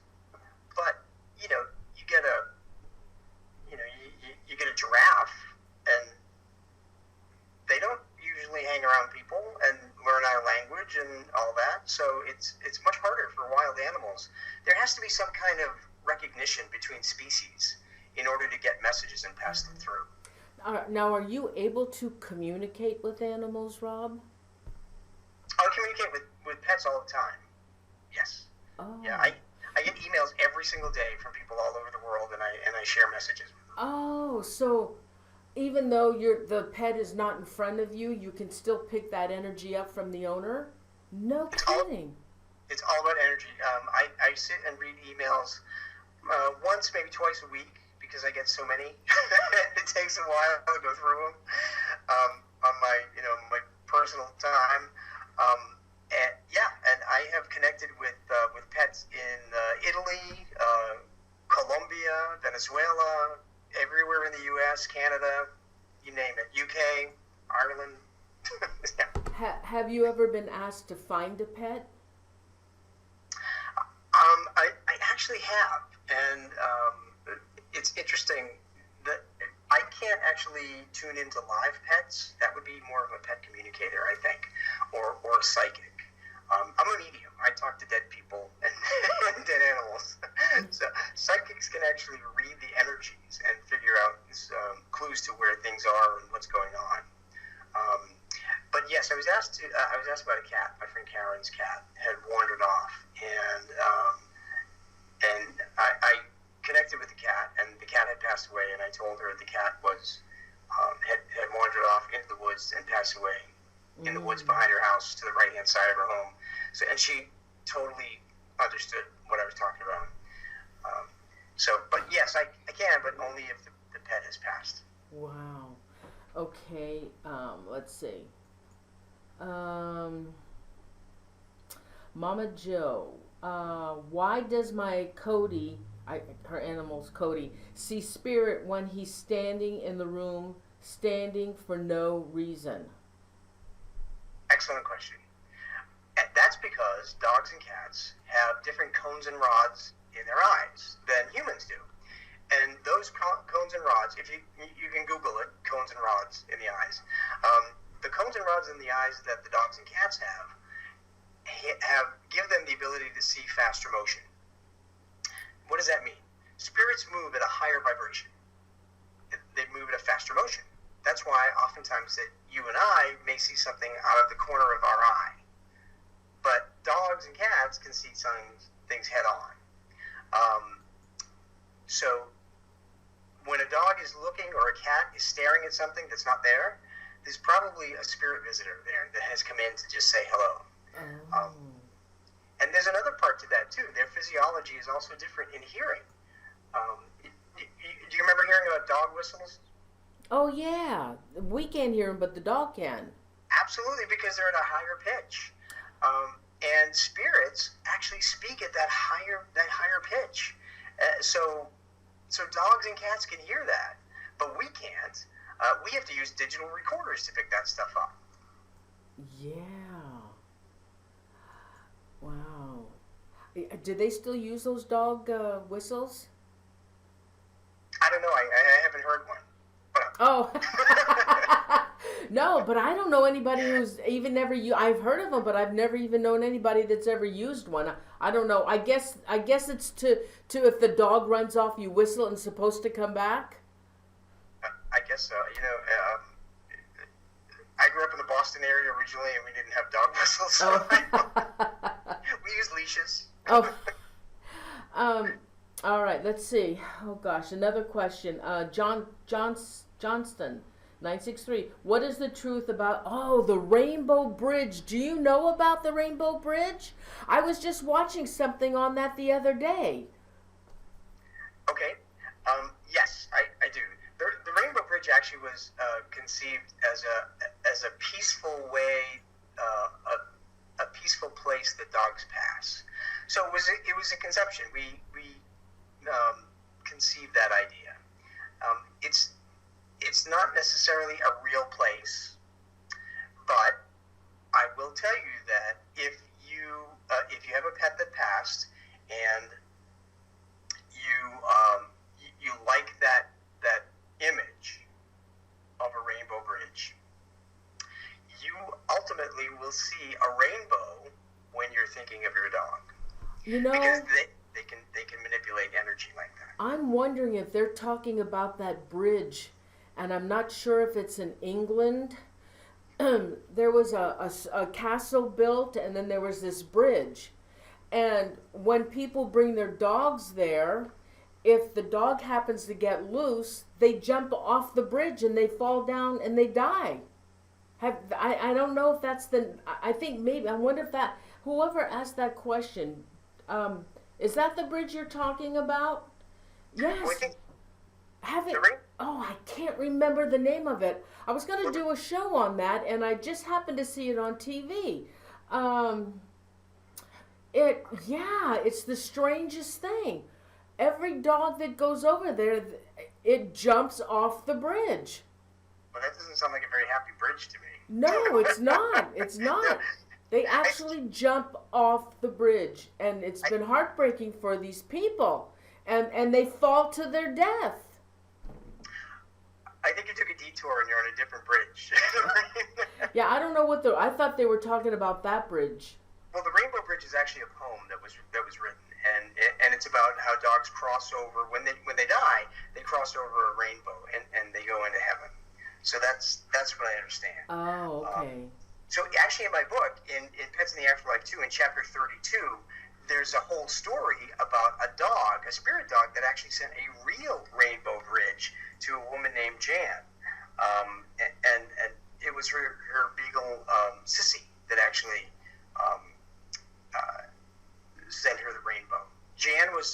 But, you get a giraffe, and they don't usually hang around people and learn our language and all that. So it's much harder for wild animals. There has to be some kind of recognition between species in order to get messages and pass them through. Now, are you able to communicate with animals, Rob? I communicate with pets all the time. Yes. Oh. Yeah, I get emails every single day from people all over the world, and I share messages with them. Oh, so even though the pet is not in front of you, you can still pick that energy up from the owner? No kidding. It's all about energy. I sit and read emails once, maybe twice a week, because I get so many. It takes a while to go through them on my personal time. And I have connected with pets in Italy, Colombia, Venezuela, everywhere in the U.S., Canada, you name it, UK, Ireland. Yeah. Have you ever been asked to find a pet? I actually have, and it's interesting that I can't actually tune into live pets. That would be more of a pet communicator, I think, or a psychic. I'm a medium. I talk to dead people and dead animals. So psychics can actually read the energies and figure out clues to where things are and what's going on. But yes, I was asked about a cat. My friend Karen's cat had wandered off, and I connected with the cat, and the cat had passed away, and I told her the cat was had wandered off into the woods and passed away in the woods behind her house to the right-hand side of her home. So, and she totally understood what I was talking about. But yes, I can, but only if the pet has passed. Wow. Okay, let's see. Um, Mama Joe, why does my Cody, her animal's Cody, see spirit when he's standing in the room, standing for no reason? Excellent question. And that's because dogs and cats have different cones and rods in their eyes than humans do. And those cones and rods, if you can Google it, cones and rods in the eyes. The cones and rods in the eyes that the dogs and cats have give them the ability to see faster motion. What does that mean? Spirits move at a higher vibration. They move at a faster motion. That's why oftentimes that you and I may see something out of the corner of our eye. But dogs and cats can see things head on. So when a dog is looking or a cat is staring at something that's not there, there's probably a spirit visitor there that has come in to just say hello. Oh. And there's another part to that too. Their physiology is also different in hearing. Do you remember hearing about dog whistles? Oh yeah, we can't hear them, but the dog can. Absolutely, because they're at a higher pitch. And spirits actually speak at that higher pitch. So dogs and cats can hear that, but we can't. We have to use digital recorders to pick that stuff up. Yeah. Wow. Do they still use those dog whistles? I don't know. I haven't heard one. Oh. No, but I don't know anybody who's even never I've heard of them, but I've never even known anybody that's ever used one. I don't know. I guess it's to if the dog runs off, you whistle and it's supposed to come back. I guess so. I grew up in the Boston area originally, and we didn't have dog whistles. So we used leashes. Oh. All right. Let's see. Oh gosh, another question. Johnston. 963. What is the truth about the Rainbow Bridge? Do you know about the Rainbow Bridge? I was just watching something on that the other day. Okay. Yes, I do. The Rainbow Bridge actually was conceived as a peaceful way, a peaceful place that dogs pass. So it was a conception. We conceived that idea. It's not necessarily a real place, but I will tell you that if you have a pet that passed and you like that image of a rainbow bridge, you ultimately will see a rainbow when you're thinking of your dog. Because they can manipulate energy like that. I'm wondering if they're talking about that bridge. And I'm not sure if it's in England. There was a castle built, and then there was this bridge. And when people bring their dogs there, if the dog happens to get loose, they jump off the bridge and they fall down and they die. I don't know if that's I think maybe, I wonder if whoever asked that question, is that the bridge you're talking about? Yes. I can't remember the name of it. I was going to do a show on that, and I just happened to see it on TV. It's the strangest thing. Every dog that goes over there, it jumps off the bridge. Well, that doesn't sound like a very happy bridge to me. No, it's not. It's not. They actually jump off the bridge, and it's been heartbreaking for these people, and they fall to their death. I think you took a detour and you're on a different bridge. Yeah, I don't know I thought they were talking about that bridge. Well, the Rainbow Bridge is actually a poem that was written, and it's about how dogs cross over when they die. They cross over a rainbow and they go into heaven. So that's what I understand. Oh, okay. So actually, in my book, in Pets in the Afterlife 2, in chapter 32, there's a whole story about a dog, a spirit dog, that actually sent a real rainbow bridge to a woman named Jan. And it was her beagle, Sissy, that actually sent her the rainbow. Jan was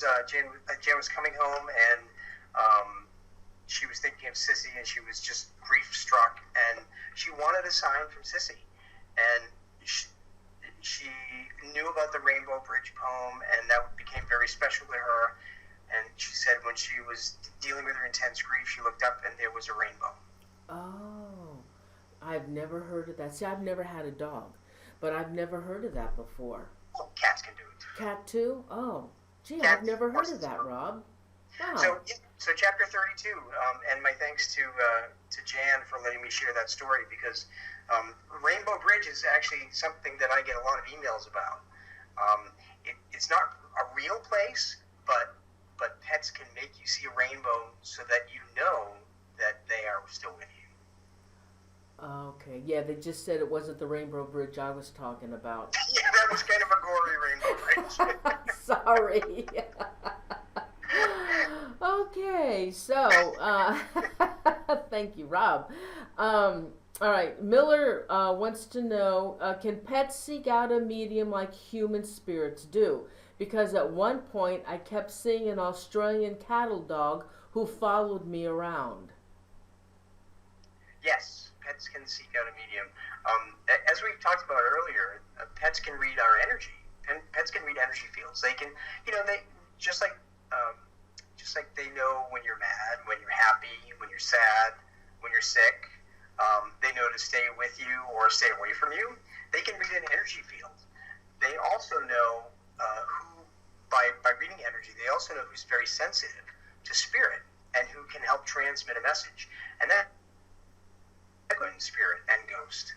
coming home, and she was thinking of Sissy, and she was just grief-struck, and she wanted a sign from Sissy. and she knew about the Rainbow Bridge poem, and that became very special to her. And she said when she was dealing with her intense grief, she looked up and there was a rainbow. Oh, I've never heard of that. See, I've never had a dog, but I've never heard of that before. Oh, cats can do it too. Cat too? Oh, gee, Cats, I've never heard of horses, that, Rob. Wow. So chapter 32, and my thanks to Jan for letting me share that story, because Rainbow Bridge is actually something that I get a lot of emails about. It's not a real place, but pets can make you see a rainbow so that you know that they are still with you. Okay, yeah, they just said it wasn't the Rainbow Bridge I was talking about. Yeah, that was kind of a gory Rainbow Bridge. Sorry. Okay, so thank you, Rob. All right, Miller wants to know, can pets seek out a medium like human spirits do? Because at one point I kept seeing an Australian cattle dog who followed me around. Yes, pets can seek out a medium. As we talked about earlier, pets can read our energy. Pets can read energy fields. They can, they just like they know when you're mad, when you're happy, when you're sad, when you're sick. They know to stay with you or stay away from you. They can read an energy field. They also know who, by reading energy, they also know who's very sensitive to spirit and who can help transmit a message. And that spirit and ghost.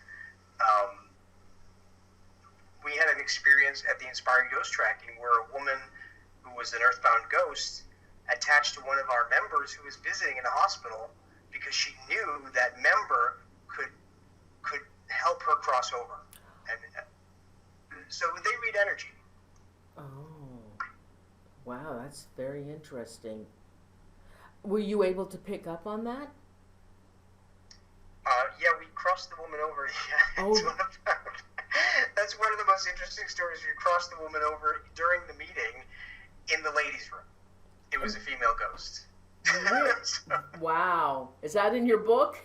We had an experience at the Inspired Ghost Tracking where a woman who was an earthbound ghost attached to one of our members who was visiting in a hospital because she knew that member could help her cross over. And so they read energy. Oh, wow, that's very interesting. Were you able to pick up on that? Yeah, we crossed the woman over. Yeah, oh. That's one of the most interesting stories. We crossed the woman over during the meeting in the ladies' room. It was a female ghost. Wow. Is that in your book?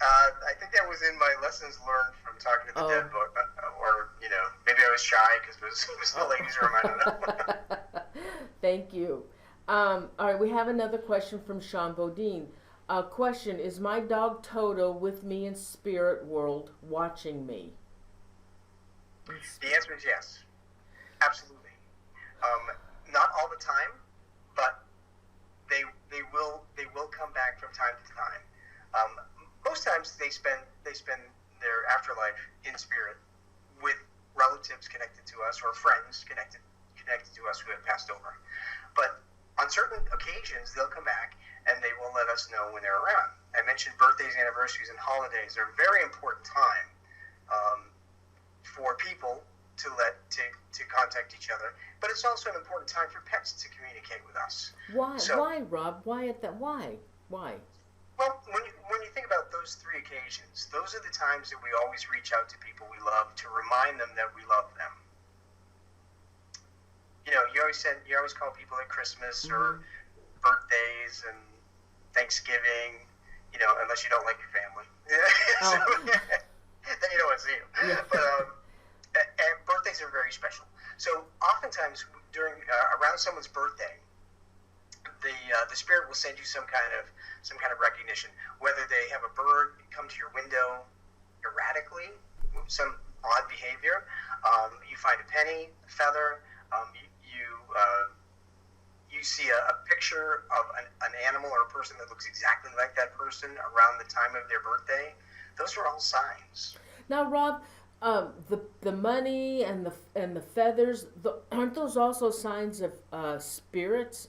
I think that was in my lessons learned from talking to the dead book. Or, maybe I was shy because it was the ladies' room. I don't know. Thank you. All right, we have another question from Sean Bodine. Question, is my dog Toto with me in spirit world watching me? The answer is yes. Absolutely. Not all the time, but they will come back from time to time. Most times they spend their afterlife in spirit with relatives connected to us or friends connected to us who have passed over. But on certain occasions they'll come back and they will let us know when they're around. I mentioned birthdays, anniversaries, and holidays are a very important time for people to contact each other, but it's also an important time for pets to communicate with us. Why? Why, Rob? Why at that? Why? Well, when you think about those three occasions, those are the times that we always reach out to people we love to remind them that we love them. You always call people at Christmas or birthdays and Thanksgiving, unless you don't like your family. Then you don't want to see them. Yeah. But and birthdays are very special. So oftentimes around someone's birthday, the spirit will send you some kind of recognition. Whether they have a bird come to your window erratically, some odd behavior, you find a penny, a feather, you see a picture of an animal or a person that looks exactly like that person around the time of their birthday. Those are all signs. Now, Rob, the money and the feathers, aren't those also signs of spirits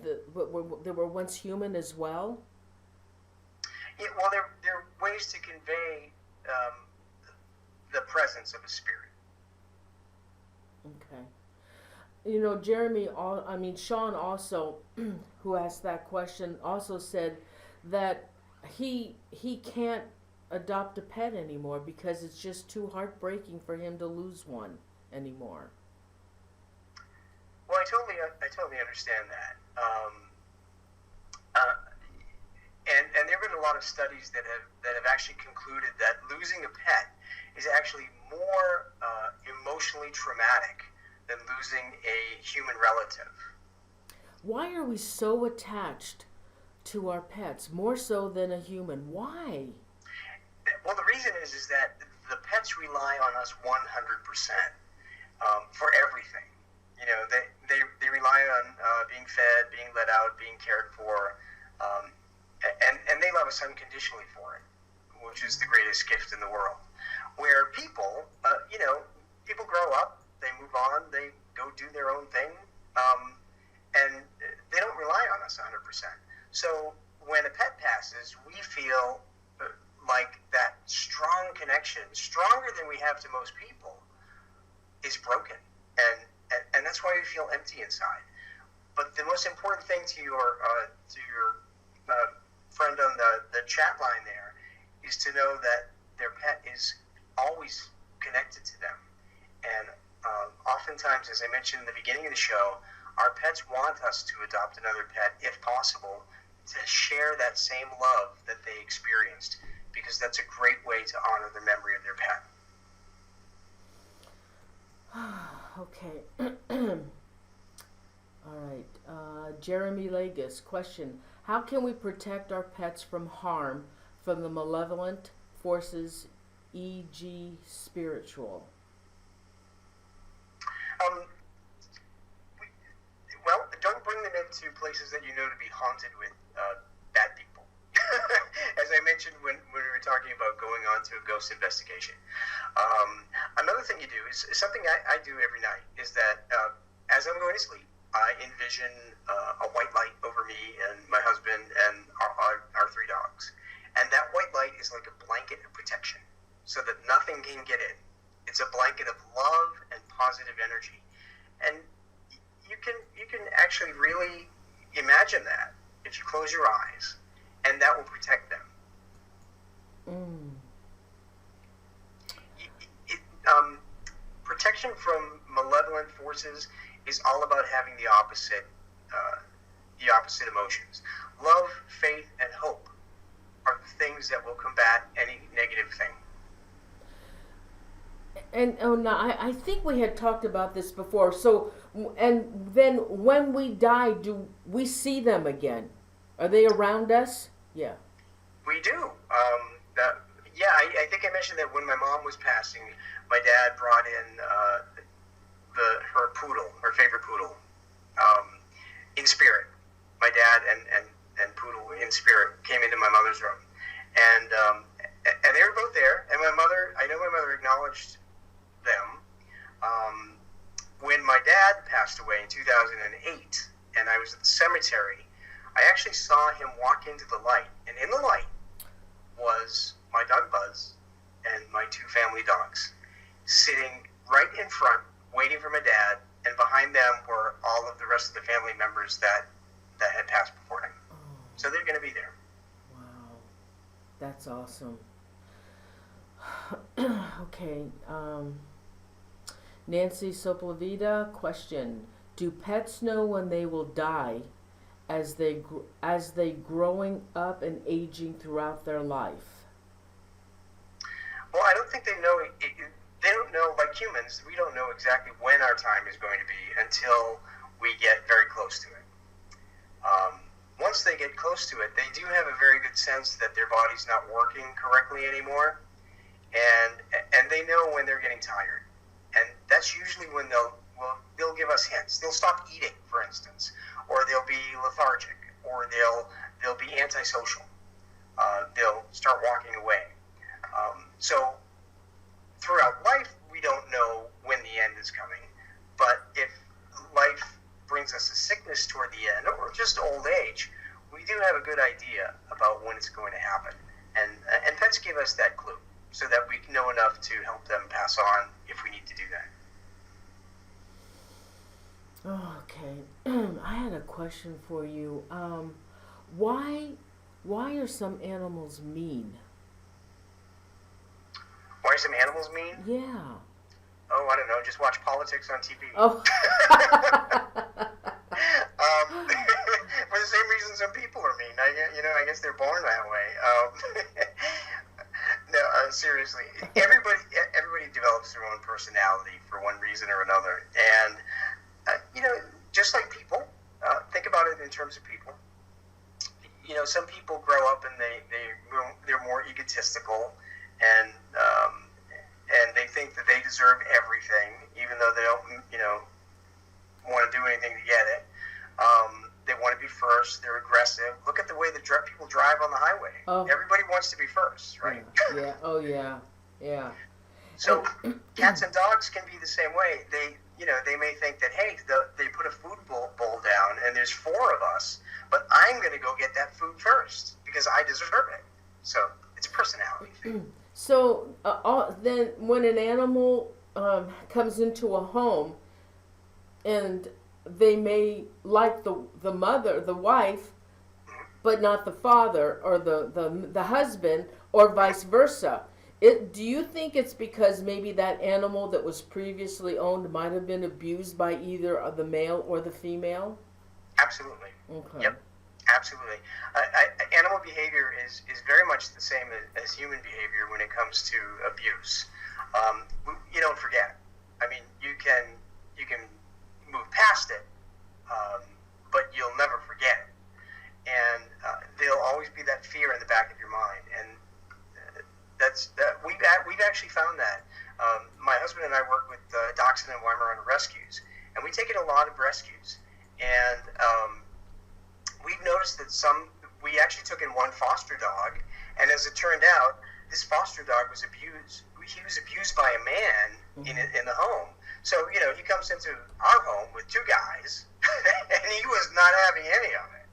that were once human as well? Yeah, well, they're ways to convey the presence of a spirit. Okay. Sean also, who asked that question, also said that he can't adopt a pet anymore because it's just too heartbreaking for him to lose one anymore. Well, I totally understand that. And there have been a a lot of studies that have actually concluded that losing a pet is actually more emotionally traumatic than losing a human relative. Why are we so attached to our pets, more so than a human? Why? Well, the reason is that the pets rely on us 100% for everything. You know, they rely on being fed, being let out, being cared for, and they love us unconditionally for it, which is the greatest gift in the world. Where people, people grow up, they move on, they go do their own thing, and they don't rely on us 100%. So when a pet passes, we feel like that strong connection, stronger than we have to most people, is broken, and that's why we feel empty inside. But the most important thing to your friend on the chat line there is to know that their pet is always connected to them, and oftentimes, as I mentioned in the beginning of the show, our pets want us to adopt another pet if possible, to share that same love that they experienced, because that's a great way to honor the memory of their pet. Okay. All right. Jeremy Lagos, question. How can we protect our pets from harm from the malevolent forces, e.g. spiritual? Well, don't bring them into places that you know to be haunted with bad people. As I mentioned when we were talking about going on to a ghost investigation. Another thing you do is something I do every night, is that as I'm going to sleep, I envision a white light over me and my husband and our three dogs. And that white light is like a blanket of protection, so that nothing can get in. It's a blanket of love and positive energy. And you can actually really imagine that if you close your eyes, and that will protect them. Protection from malevolent forces is all about having the opposite emotions. Love, faith, and hope are the things that will combat any negative thing. And I think we had talked about this before. So, and then when we die, do we see them again? Are they around us? Yeah. We do. I think I mentioned that when my mom was passing, my dad brought in her poodle, her favorite poodle, in spirit. My dad and poodle in spirit came into my mother's room, and they were both there. And I know my mother acknowledged them. When my dad passed away in 2008, and I was at the cemetery, I actually saw him walk into the light, and in the light was my dog Buzz and my two family dogs sitting right in front, waiting for my dad, and behind them were all of the rest of the family members that had passed before him. Oh. So they're going to be there. Wow, that's awesome. Okay, Nancy Soplavida, question: do pets know when they will die, as they growing up and aging throughout their life? Well, I don't think they know. They don't know, like humans, we don't know exactly when our time is going to be until we get very close to it. Once they get close to it, they do have a very good sense that their body's not working correctly anymore, and they know when they're getting tired. And that's usually when they'll give us hints. They'll stop eating, for instance, or they'll be lethargic, or they'll be antisocial. They'll start walking away. So throughout life, we don't know when the end is coming. But if life brings us a sickness toward the end, or just old age, we do have a good idea about when it's going to happen. And pets give us that clue, so that we know enough to help them pass on if we need to do that. Okay, I had a question for you. Why are some animals mean? Why are some animals mean? Yeah. Oh, I don't know. Just watch politics on TV. Oh. For the same reason some people are mean. I guess they're born that way. No, seriously, everybody develops their own personality for one reason or another, and just like people, think about it in terms of people. Some people grow up and they're more egotistical, and they think that they deserve everything, even though they don't want to do anything to get it. They want to be first. They're aggressive. Look at the way people drive on the highway. Oh. Everybody wants to be first, right? Yeah. Oh, yeah. Yeah. So cats and dogs can be the same way. They may think that, hey, they put a food bowl down and there's 4 of us, but I'm going to go get that food first because I deserve it. So it's a personality thing. So then when an animal comes into a home and they may like the mother, the wife, but not the father or the husband, or vice versa. Do you think it's because maybe that animal that was previously owned might have been abused by either the male or the female? Absolutely. Okay. Yep. Absolutely. Animal behavior is very much the same as human behavior when it comes to abuse. You don't forget. I mean, you can move past it, but you'll never forget it. And there'll always be that fear in the back of your mind. And we've actually found that. My husband and I work with Dachshund and Weimaraner rescues, and we take in a lot of rescues. And we've noticed that we actually took in one foster dog, and as it turned out, this foster dog was abused. He was abused by a man in the home. So, he comes into our home with 2 guys, and he was not having any of it.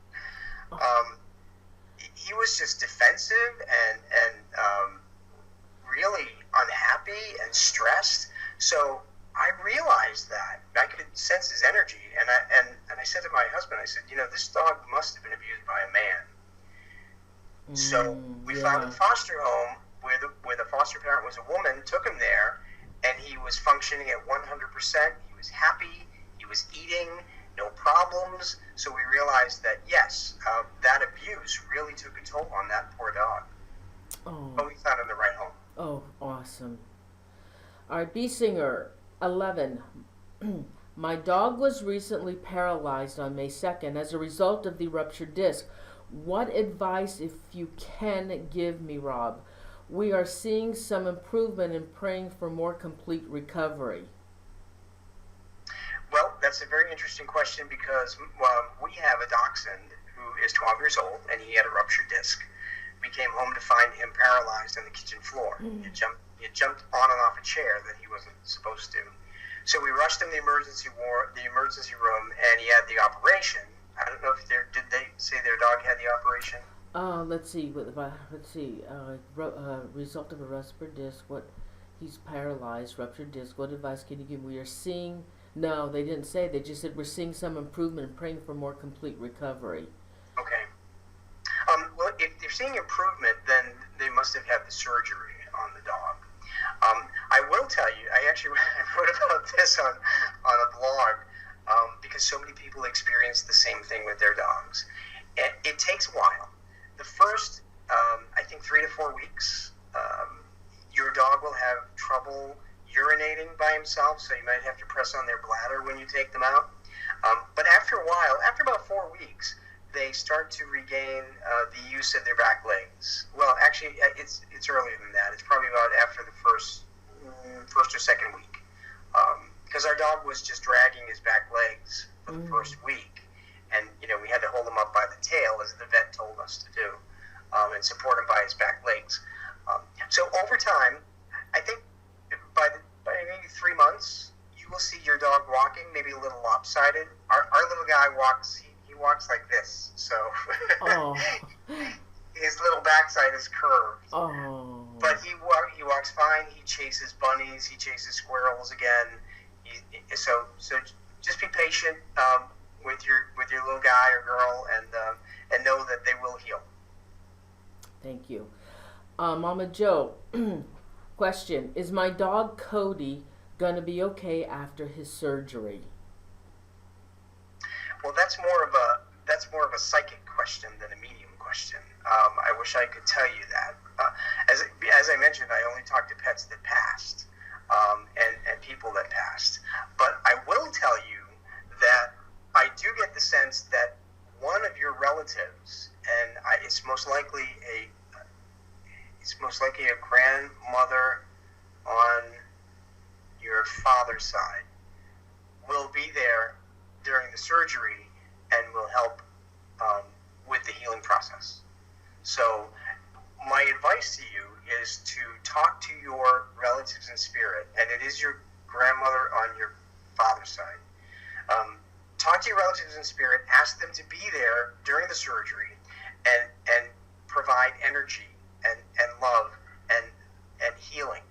He was just defensive and really unhappy and stressed. So I realized that. I could sense his energy, and I said to my husband, I said, this dog must have been abused by a man. So we found a foster home where the foster parent was a woman, took him there, and he was functioning at 100%. He was happy. He was eating, no problems. So we realized that, yes, that abuse really took a toll on that poor dog. Oh. But we found him the right home. Oh, awesome. All right, B Singer, 11. My dog was recently paralyzed on May 2nd as a result of the ruptured disc. What advice, if you can, give me, Rob? We are seeing some improvement and praying for more complete recovery. Well, that's a very interesting question because we have a dachshund who is 12 years old, and he had a ruptured disc. We came home to find him paralyzed on the kitchen floor. He had jumped on and off a chair that he wasn't supposed to. So we rushed him to the emergency room, and he had the operation. I don't know if did they say their dog had the operation? Let's see. Result of a ruptured disc. He's paralyzed, ruptured disc. What advice can you give? We are seeing. No, they didn't say. They just said we're seeing some improvement and praying for more complete recovery. Okay. Well, if they're seeing improvement, then they must have had the surgery on the dog. I will tell you, I wrote about this on a blog because so many people experience the same thing with their dogs. And it takes a while. The first, I think, 3 to 4 weeks, your dog will have trouble urinating by himself, so you might have to press on their bladder when you take them out. But after a while, after about 4 weeks, they start to regain the use of their back legs. Well, actually, it's earlier than that. It's probably about after the first or second week, because our dog was just dragging his back legs for the first week, and we had to hold him up by the tail, as the vet told us to do, and support him by his back legs. So over time, I think by maybe 3 months, you will see your dog walking maybe a little lopsided. Our little guy walks. He walks like this, so his little backside is curved. Oh. But he walks fine. He chases bunnies. He chases squirrels again. So just be patient with your little guy or girl, and know that they will heal. Thank you, Mama Joe. Question: is my dog Cody gonna be okay after his surgery? Well, that's more of a psychic question. question than a medium question. I wish I could tell you that. As I mentioned, I only talk to pets that passed, and people that passed. But I will tell you that I do get the sense that one of your relatives, and it's most likely a grandmother on your father's side, will be there during the surgery and will help with the healing process. So my advice to you is to talk to your relatives in spirit, and it is your grandmother on your father's side. Talk to your relatives in spirit, ask them to be there during the surgery and provide energy and love and healing,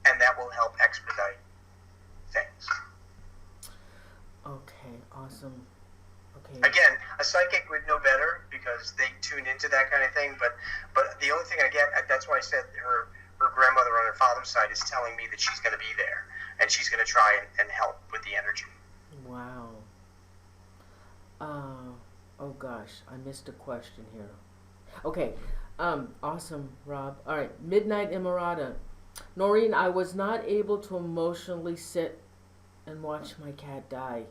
and that will help expedite things. Okay, awesome. Okay. Again, a psychic would know better because they tune into that kind of thing, but the only thing I get, that's why I said her grandmother on her father's side is telling me that she's going to be there and she's going to try and help with the energy. Wow. Oh gosh, I missed a question here. Okay, awesome, Rob. All right, Midnight Emirata. Noreen, I was not able to emotionally sit and watch my cat die.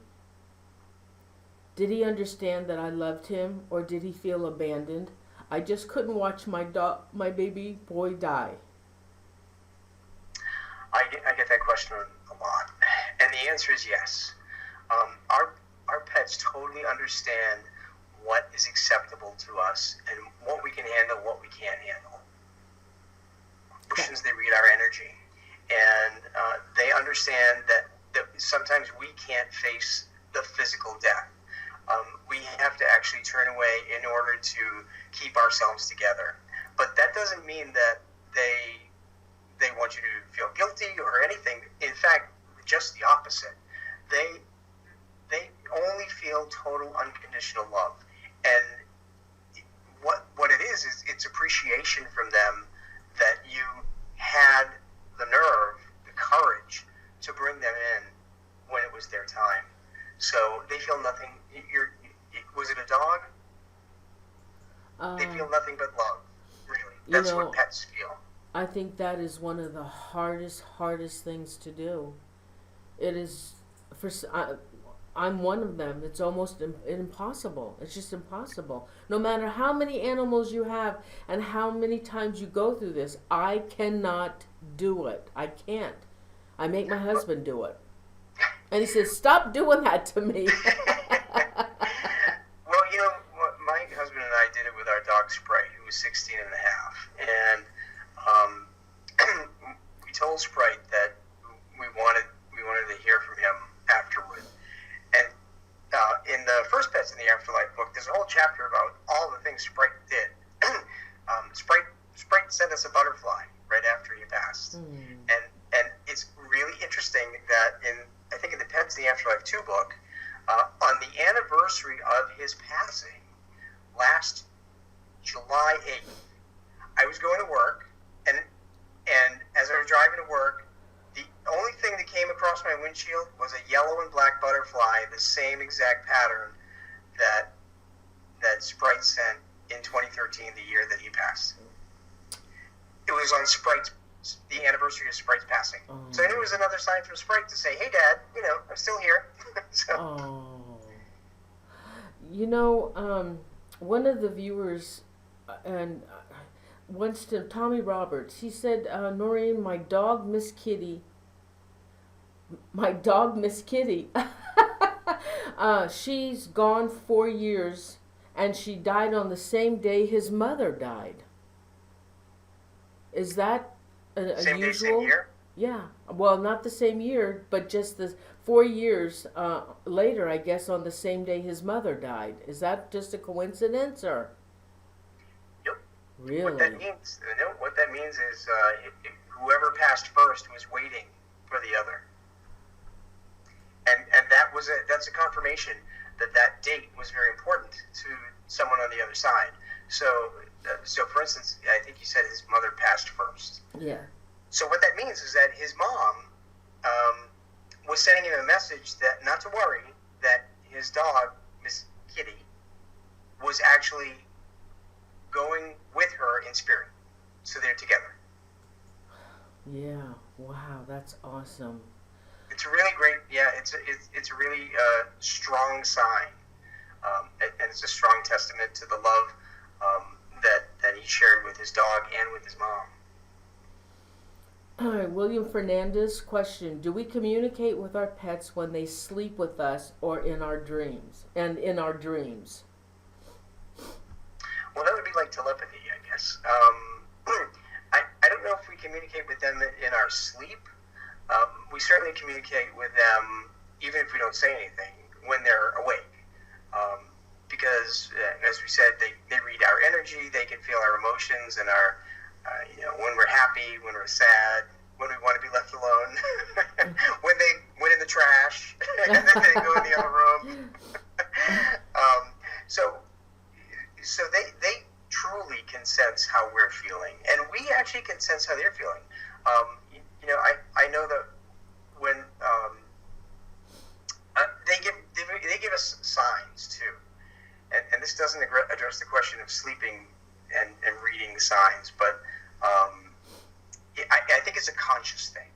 Did he understand that I loved him, or did he feel abandoned? I just couldn't watch my baby boy die. I get that question a lot, and the answer is yes. Our pets totally understand what is acceptable to us and what we can handle, what we can't handle. Emotions, they read our energy, and they understand that sometimes we can't face the physical death. We have to actually turn away in order to keep ourselves together. But that doesn't mean that they want you to feel guilty or anything. In fact, just the opposite. They only feel total unconditional love. And what it is it's appreciation from them that you had the nerve, the courage to bring them in when it was their time. So they feel nothing. Was it a dog? They feel nothing but love, really. That's what pets feel. I think that is one of the hardest things to do. It is, I'm one of them. It's almost impossible. It's just impossible. No matter how many animals you have and how many times you go through this, I cannot do it. I can't. I make my husband do it. And he says, stop doing that to me. Well, my husband and I did it with our dog Sprite, who was 16 and a half. And we told Sprite that we wanted to hear from him afterward. And in the first Pets in the Afterlife book, there's a whole chapter about all the things Sprite did. Sprite sent us a butterfly right after he passed. And it's really interesting that I think in the Pets in the Afterlife 2 book, on the anniversary of his passing, last July 8th, I was going to work, and as I was driving to work, the only thing that came across my windshield was a yellow and black butterfly, the same exact pattern that Sprite sent in 2013, the year that he passed. It was on the anniversary of Sprite's passing. Oh. So I knew it was another sign from Sprite to say, hey, Dad, I'm still here. So. Oh. One of the viewers, and once to Tommy Roberts, he said, Noreen, my dog, Miss Kitty, she's gone 4 years, and she died on the same day his mother died. Is that a same usual? Day, same year? Yeah. Well, not the same year, but just the 4 years later, I guess, on the same day his mother died. Is that just a coincidence, or? Yep. Really? What that means is whoever passed first was waiting for the other, and that's a confirmation that date was very important to someone on the other side. So for instance, I think you said his mother passed first. Yeah. So what that means is that his mom was sending him a message that not to worry, that his dog, Miss Kitty, was actually going with her in spirit. So they're together. Yeah. Wow, that's awesome. It's a really great, yeah, it's a really strong sign. And it's a strong testament to the love that he shared with his dog and with his mom. All right, William Fernandez question: do we communicate with our pets when they sleep with us or in our dreams? And in our dreams. Well, that would be like telepathy, I guess. I don't know if we communicate with them in our sleep. We certainly communicate with them, even if we don't say anything, when they're awake. Because, as we said, they read our energy, they can feel our emotions and our, when we're happy, when we're sad, when we want to be left alone, when they went in the trash, and then they go in the other room. So they truly can sense how we're feeling, and we actually can sense how they're feeling. I know that when they give us signs too, and this doesn't address the question of sleeping and reading the signs, but I think it's a conscious thing.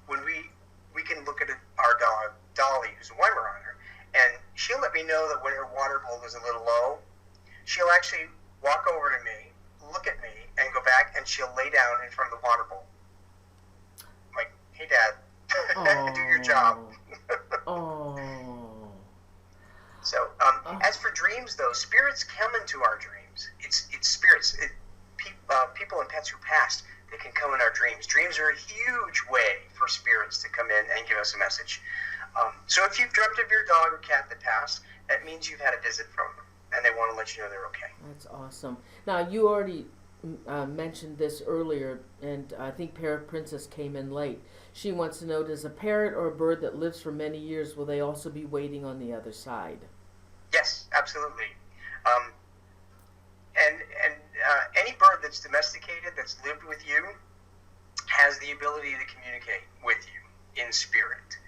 When we can look at our dog Dolly, who's a Weimaraner, and she'll let me know that when her water bowl is a little low, she'll actually walk over to me, look at me, and go back, and she'll lay down in front of the water bowl. I'm like, hey, Dad, do your job. Oh. So, as for dreams, though, spirits come into our dreams. It's spirits. People and pets who passed, they can come in our dreams. Dreams are a huge way for spirits to come in and give us a message. So if you've dreamt of your dog or cat that passed, that means you've had a visit from them, and they want to let you know they're okay. That's awesome. Now, you already mentioned this earlier, and I think Parrot Princess came in late. She wants to know, does a parrot or a bird that lives for many years, will they also be waiting on the other side? Yes, absolutely. And any bird that's domesticated, that's lived with you, has the ability to communicate with you in spirit.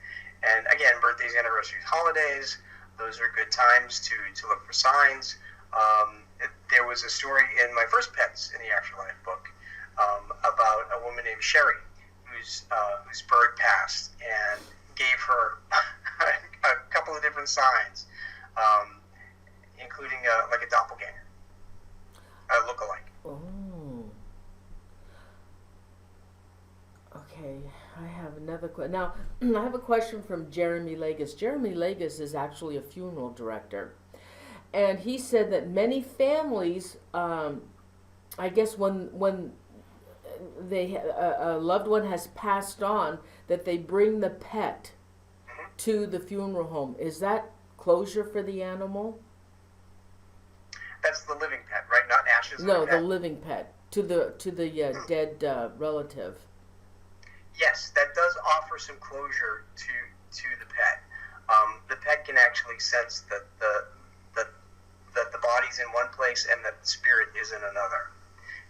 And again, birthdays, anniversaries, holidays, those are good times to look for signs. There was a story in my first Pets in the Afterlife book about a woman named Sherry whose bird passed and gave her a couple of different signs, including like a doppelganger, a look-alike. Oh. Okay, I have another question. Now, I have a question from Jeremy Legis. Jeremy Legis is actually a funeral director. And he said that many families, I guess when a loved one has passed on, that they bring the pet to the funeral home. Is that closure for the animal? That's the living pet, right? Not ashes. No, of the the living pet to the dead relative. Yes, that does offer some closure to the pet. The pet can actually sense that the body's in one place and that the spirit is in another.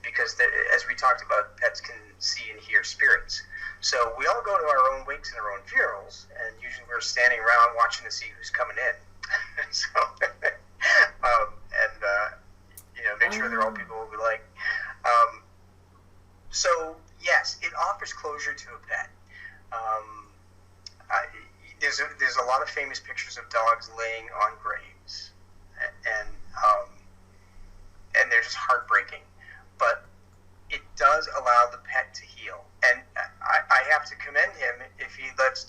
Because as we talked about, pets can see and hear spirits. So we all go to our own wakes and our own funerals, and usually we're standing around watching to see who's coming in. So, make sure they're all people we like. So yes, it offers closure to a pet. There's a lot of famous pictures of dogs laying on graves, and they're just heartbreaking. But it does allow the pet to heal, and I have to commend him if he lets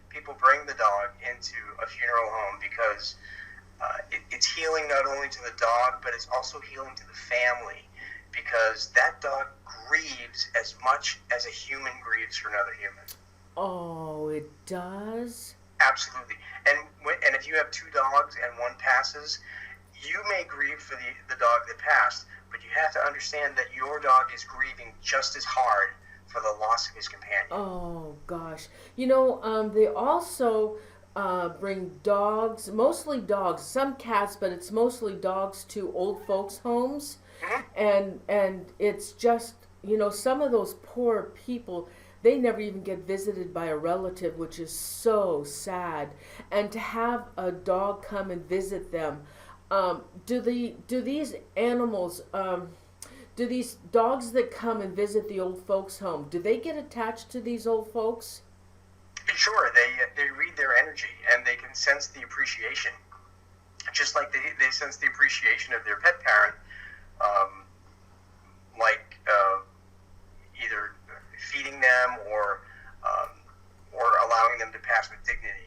people bring the dog into a funeral home, because it's healing not only to the dog, but it's also healing to the family, because that dog grieves as much as a human grieves for another human. Oh, it does? Absolutely. And if you have two dogs and one passes, you may grieve for the dog that passed, but you have to understand that your dog is grieving just as hard for the loss of his companion. Oh, gosh. They also bring dogs, mostly dogs, some cats, but it's mostly dogs to old folks' homes. Mm-hmm. And it's just, some of those poor people, they never even get visited by a relative, which is so sad. And to have a dog come and visit them, Do these animals, do these dogs that come and visit the old folks' home, do they get attached to these old folks? Sure, they read their energy and they can sense the appreciation, just like they sense the appreciation of their pet parent, um, like either feeding them um, or allowing them to pass with dignity.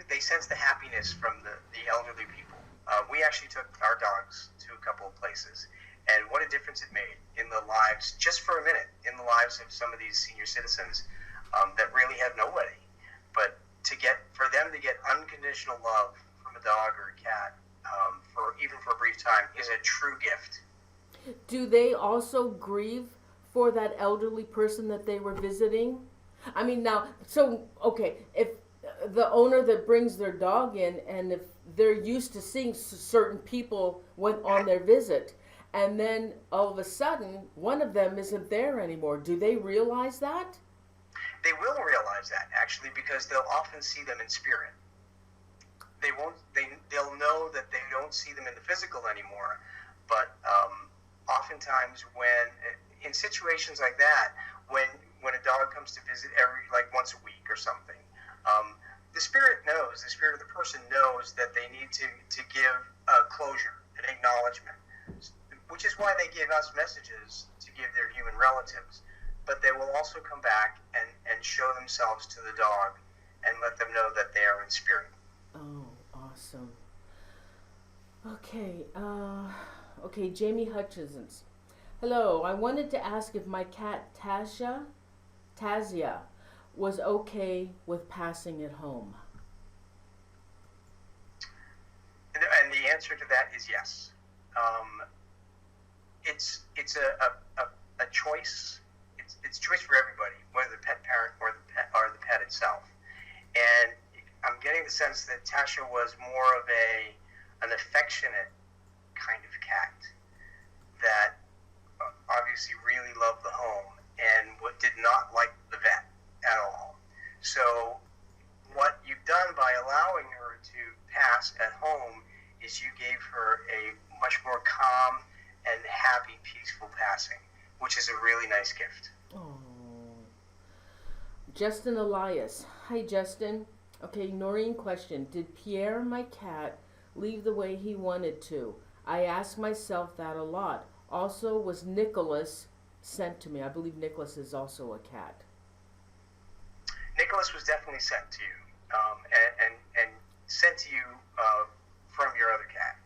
They sense the happiness from the elderly people. We actually took our dogs to a couple of places, and what a difference it made in the lives, just for a minute, in the lives of some of these senior citizens that really have nobody. But for them to get unconditional love from a dog or a cat, for even for a brief time, is a true gift. Do they also grieve for that elderly person that they were visiting? I mean, now, so, okay, if the owner that brings their dog in, and if they're used to seeing certain people went on their visit, and then all of a sudden one of them isn't there anymore, do they realize that? They will realize that, actually, because they'll often see them in spirit. They'll know that they don't see them in the physical anymore, but oftentimes in situations like that, when a dog comes to visit like once a week or something, the spirit of the person knows that they need to give closure, an acknowledgement, which is why they give us messages to give their human relatives. But they will also come back and show themselves to the dog and let them know that they are in spirit. Oh, awesome. Okay, okay, Jamie Hutchison's. Hello, I wanted to ask if my cat Tazia, was okay with passing at home. And the answer to that is yes. It's a choice. It's a choice for everybody, whether the pet parent or the pet itself. And I'm getting the sense that Tasha was more of an affectionate kind of cat that obviously really loved the home and did not like the vet at all. So what you've done by allowing her to pass at home is you gave her a much more calm and happy, peaceful passing, which is a really nice gift. Oh. Justin Elias. Hi, Justin. Okay, Noreen question. Did Pierre, my cat, leave the way he wanted to? I ask myself that a lot. Also, was Nicholas sent to me? I believe Nicholas is also a cat. Nicholas was definitely sent to you, and sent to you from your other cat.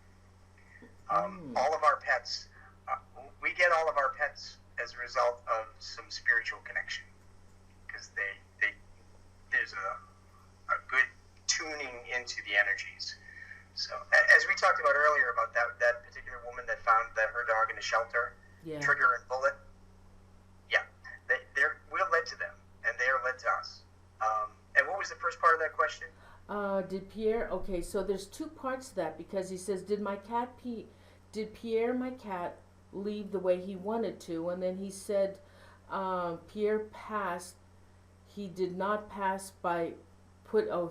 All of our pets, we get all of our pets as a result of some spiritual connection, because there's a good tuning into the energies. So, as we talked about earlier about that particular woman that found her dog in a shelter, Yeah. Trigger and Bullet, yeah, we're led to them, and they are led to us. And what was the first part of that question? Did Pierre? Okay, so there's two parts to that, because he says, did Pierre, my cat, leave the way he wanted to? And then he said, Pierre passed. He did not pass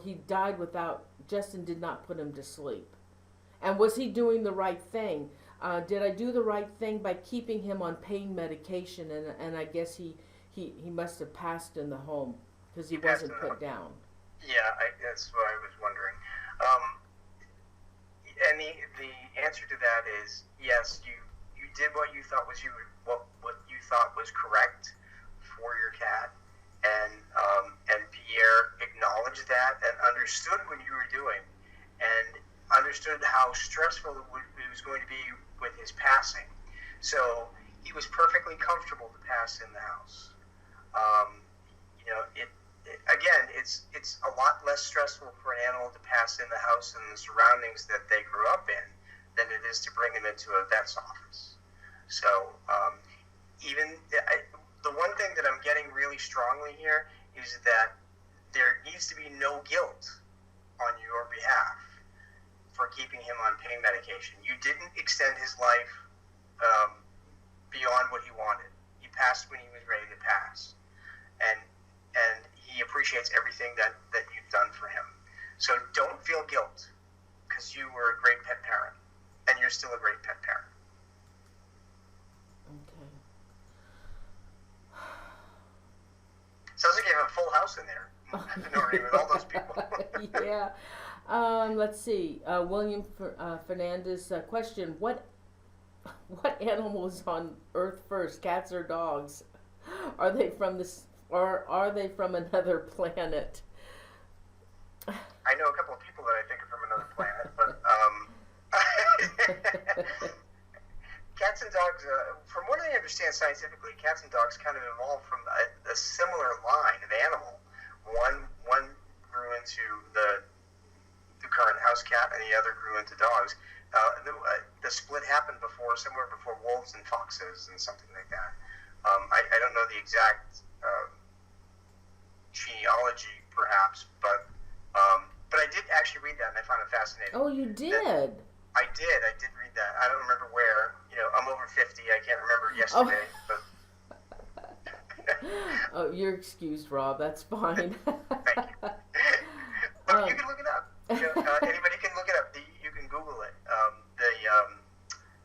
he died without, Justin did not put him to sleep. And was he doing the right thing? Did I do the right thing by keeping him on pain medication? And I guess he must have passed in the home because he wasn't put down. Yeah, that's what I was wondering. And the answer to that is yes. You did what you thought was what you thought was correct for your cat, and Pierre acknowledged that and understood what you were doing, and understood how stressful it was going to be with his passing. So he was perfectly comfortable to pass in the house. Again, it's a lot less stressful for an animal to pass in the house and the surroundings that they grew up in than it is to bring them into a vet's office. So the one thing that I'm getting really strongly here is that there needs to be no guilt on your behalf for keeping him on pain medication. You didn't extend his life beyond what he wanted. He passed when he was ready to pass, and he appreciates everything that you've done for him. So don't feel guilt, because you were a great pet full house in there, Noreen, with all those people. Yeah. Let's see. William Fernandez question: What animals on Earth first, cats or dogs? Are they from this, or are they from another planet? I know a couple of people that I think are from another planet, but cats and dogs, from what I understand scientifically, cats and dogs kind of evolved from a similar line of animal. One grew into the current house cat, and the other grew into dogs. The split happened somewhere before wolves and foxes and something like that. I don't know the exact genealogy, perhaps, but I did actually read that, and I found it fascinating. Oh, you did? I did read that. I don't remember where. I'm over 50. I can't remember yesterday. Oh. But Oh, you're excused, Rob. That's fine. Thank you. But you can look it up. Anybody can look it up. You can Google it.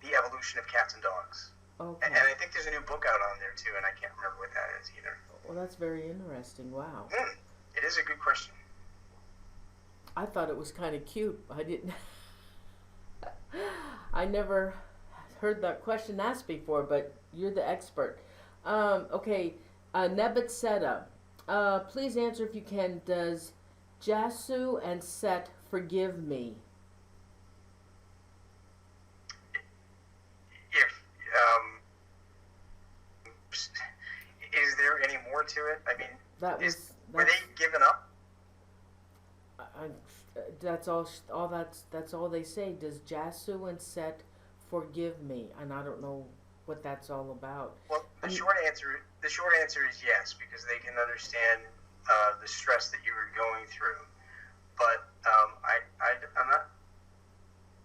The evolution of cats and dogs. Okay. And I think there's a new book out on there too, and I can't remember what that is either. Well, that's very interesting. Wow. It is a good question. I thought it was kind of cute. I never heard that question asked before, but you're the expert. Okay, Nebetseta. Please answer if you can. Does Jasu and Set forgive me? Is there any more to it? I mean, were they given up? That's all. That's all they say. Does Jasu and Set forgive me? And I don't know what that's all about. Well, the short answer is yes, because they can understand the stress that you were going through. But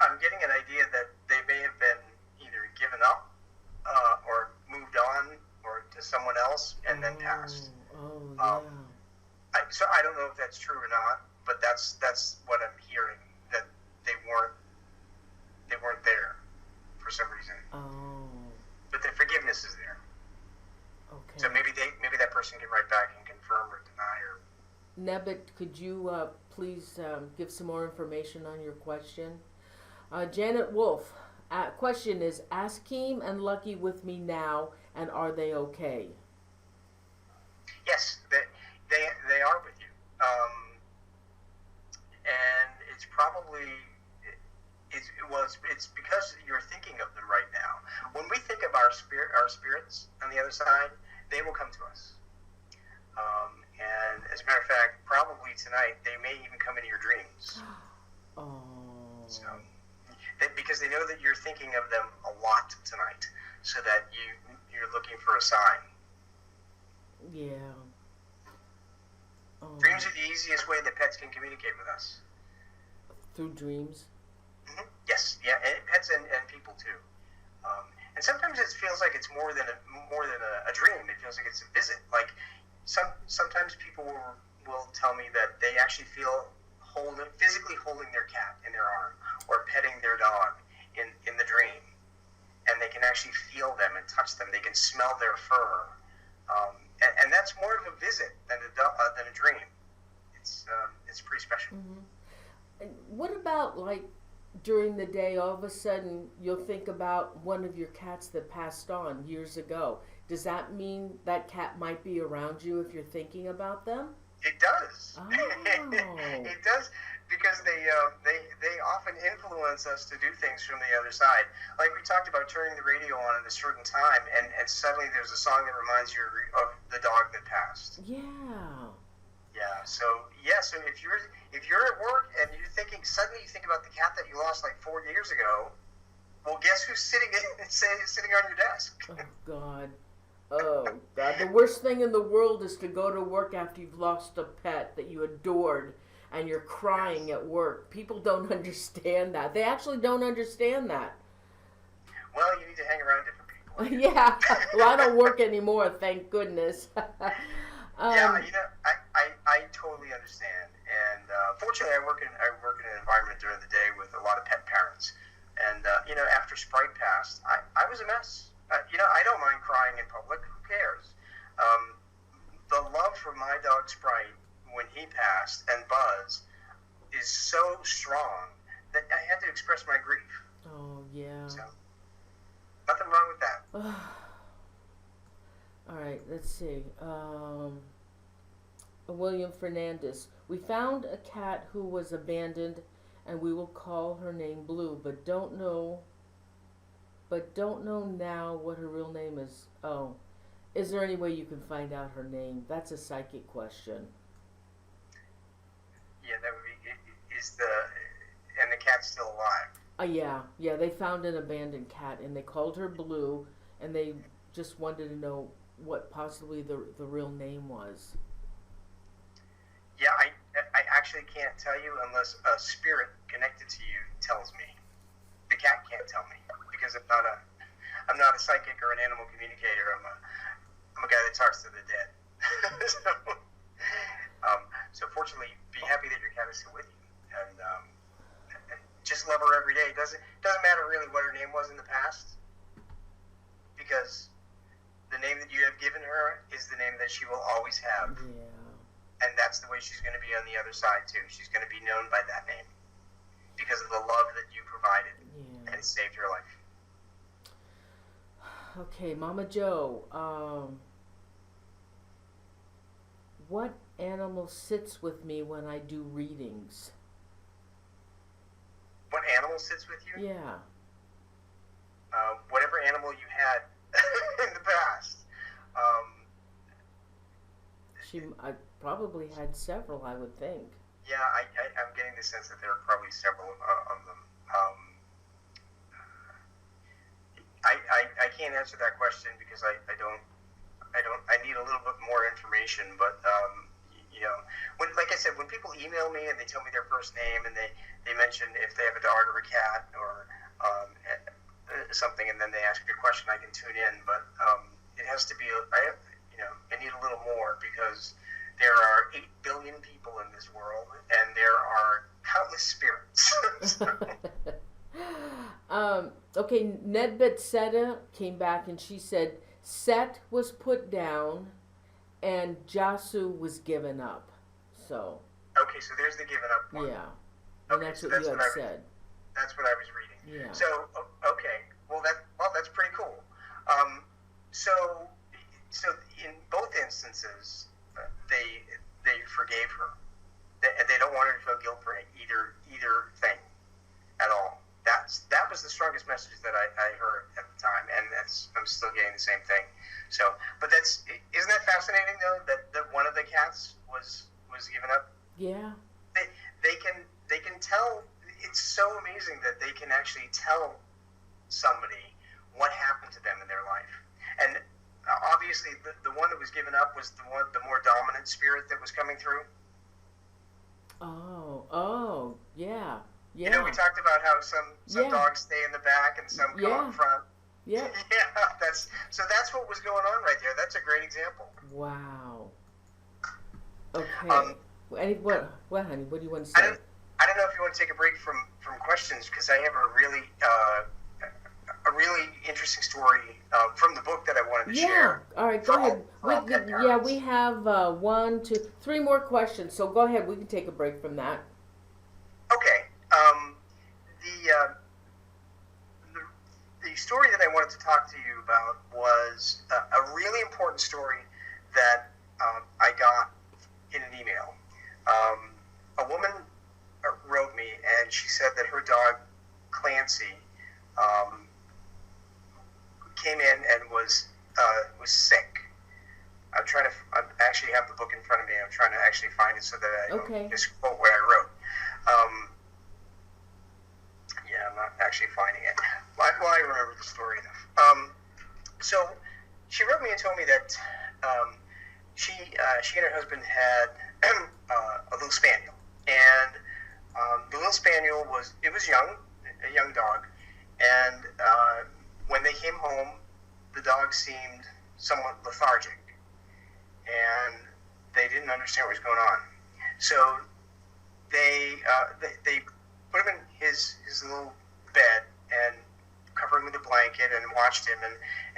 I'm getting an idea that they may have been either given up or moved on or to someone else and then passed. Oh, yeah. So I don't know if that's true or not, but that's what I'm hearing, that they weren't there for some reason. Oh. But the forgiveness is there. Okay. So maybe that person can write back and confirm or deny or. Nebet, could you please give some more information on your question? Janet Wolf, question is: Akeem and Lucky with me now, and are they okay? Yes, they are with you, and it's probably it's because you're thinking of them right now. When we think of our spirits on the other side, they will come to us. And as a matter of fact, probably tonight they may even come into your dreams. Oh. So, because they know that you're thinking of them a lot tonight, so that you're looking for a sign. Yeah. Oh. Dreams are the easiest way that pets can communicate with us. Through dreams? Mm-hmm. Yes, yeah, and pets and people too. And sometimes it feels like it's more than a dream. It feels like it's a visit. Like sometimes people will tell me that they actually feel physically holding their cat in their arm or petting their dog in the dream, and they can actually feel them and touch them. They can smell their fur. And that's more of a visit than a dream. It's pretty special. Mm-hmm. And what about, like, during the day, all of a sudden you'll think about one of your cats that passed on years ago? Does that mean that cat might be around you if you're thinking about them? It does. Oh. It does, because they often influence us to do things from the other side. Like we talked about turning the radio on at a certain time, and suddenly there's a song that reminds you of the dog that passed. Yeah. Yeah. So if you're at work and suddenly you think about the cat that you lost like 4 years ago, well, guess who's sitting on your desk? Oh God. Oh God. The worst thing in the world is to go to work after you've lost a pet that you adored and you're crying at work. People don't understand that. They actually don't understand that. Well, you need to hang around different people. Yeah. Well, I don't work anymore, thank goodness. Yeah, I totally understand. And fortunately, I work in an environment during the day with a lot of pet parents. And after Sprite passed, I was a mess. I don't mind crying in public. Who cares? The love for my dog Sprite he passed, and Buzz, is so strong that I had to express my grief. Oh, yeah. So, nothing wrong with that. All right, let's see. William Fernandez. We found a cat who was abandoned, and we will call her name Blue, but don't know now what her real name is. Oh, is there any way you can find out her name? That's a psychic question. Yeah, that would be. And the cat's still alive. Yeah. They found an abandoned cat, and they called her Blue, and they just wanted to know what possibly the real name was. Yeah, I actually can't tell you unless a spirit connected to you tells me. The cat can't tell me because I'm not a psychic or an animal communicator. I'm a guy that talks to the dead. So fortunately, be happy that your cat is still with you, and just love her every day. Doesn't matter really what her name was in the past, because the name that you have given her is the name that she will always have. Yeah. And that's the way she's going to be on the other side too. She's going to be known by that name because of the love that you provided and saved her life. Okay, Mama Joe. What animal sits with me when I do readings? What animal sits with you? Yeah. Whatever animal you had in the past. I probably had several, I would think. Yeah, I'm getting the sense that there are probably several of them. I can't answer that question because I need a little bit more information. But like I said, when people email me and they tell me their first name and they mention if they have a dog or a cat or something, and then they ask me a question, I can tune in. But it has to be I need a little more because there are 8 billion people in this world, and there are countless spirits. Okay, Nedbet Seta came back and she said Set was put down and Jasu was given up. So. Okay, so there's the given up one. Yeah. And okay, that's so what you had said. That's what I was reading. Yeah. So okay, well that's pretty cool. So in both instances, they forgave her. They don't want her to feel guilt for either thing at all. That was the strongest message that I heard at the time, and I'm still getting the same thing. So, but isn't that fascinating though that one of the cats was given up? Yeah. They can tell. It's so amazing that they can actually tell somebody what happened to them in their life, and obviously the one that was given up was the more dominant spirit that was coming through. Oh, yeah. You know, we talked about how some dogs stay in the back and some come up front. Yeah. Yeah, that's what was going on right there. That's a great example. Wow. Okay. What, honey? What do you want to say? I don't know if you want to take a break from questions because I have a really interesting story from the book that I wanted to share. All right, go ahead. We have 1, 2, 3 more questions. So go ahead. We can take a break from that. Okay. The story that I wanted to talk to you about was a really important story that I got in an email. A woman wrote me, and she said that her dog Clancy came in and was sick. I actually have the book in front of me. I'm trying to actually find it so that I don't misquote what I wrote. I'm not actually finding it. Well, I remember the story enough. So she wrote me and told me that she and her husband had a little spaniel, and the little spaniel was a young dog, and when they came home, the dog seemed somewhat lethargic, and they didn't understand what was going on. So they put him in his little bed and covered him with a blanket and watched him,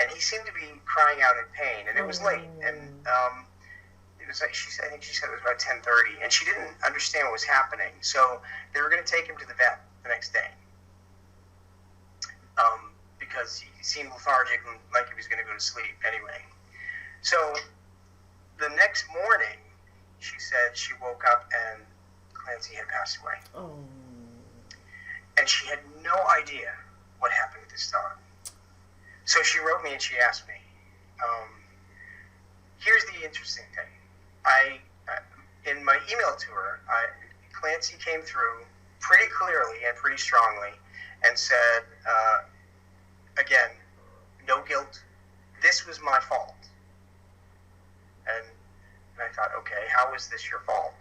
and he seemed to be crying out in pain, and it was late, and was like I think she said it was about 10:30, and she didn't understand what was happening. So they were going to take him to the vet the next day, because he seemed lethargic and like he was going to go to sleep anyway. So the next morning, she said she woke up and Clancy had passed away. Oh. And she had no idea what happened with this dog. So she wrote me and she asked me, here's the interesting thing. In my email to her, Clancy came through pretty clearly and pretty strongly and said, again, no guilt. This was my fault. And I thought, okay, how is this your fault?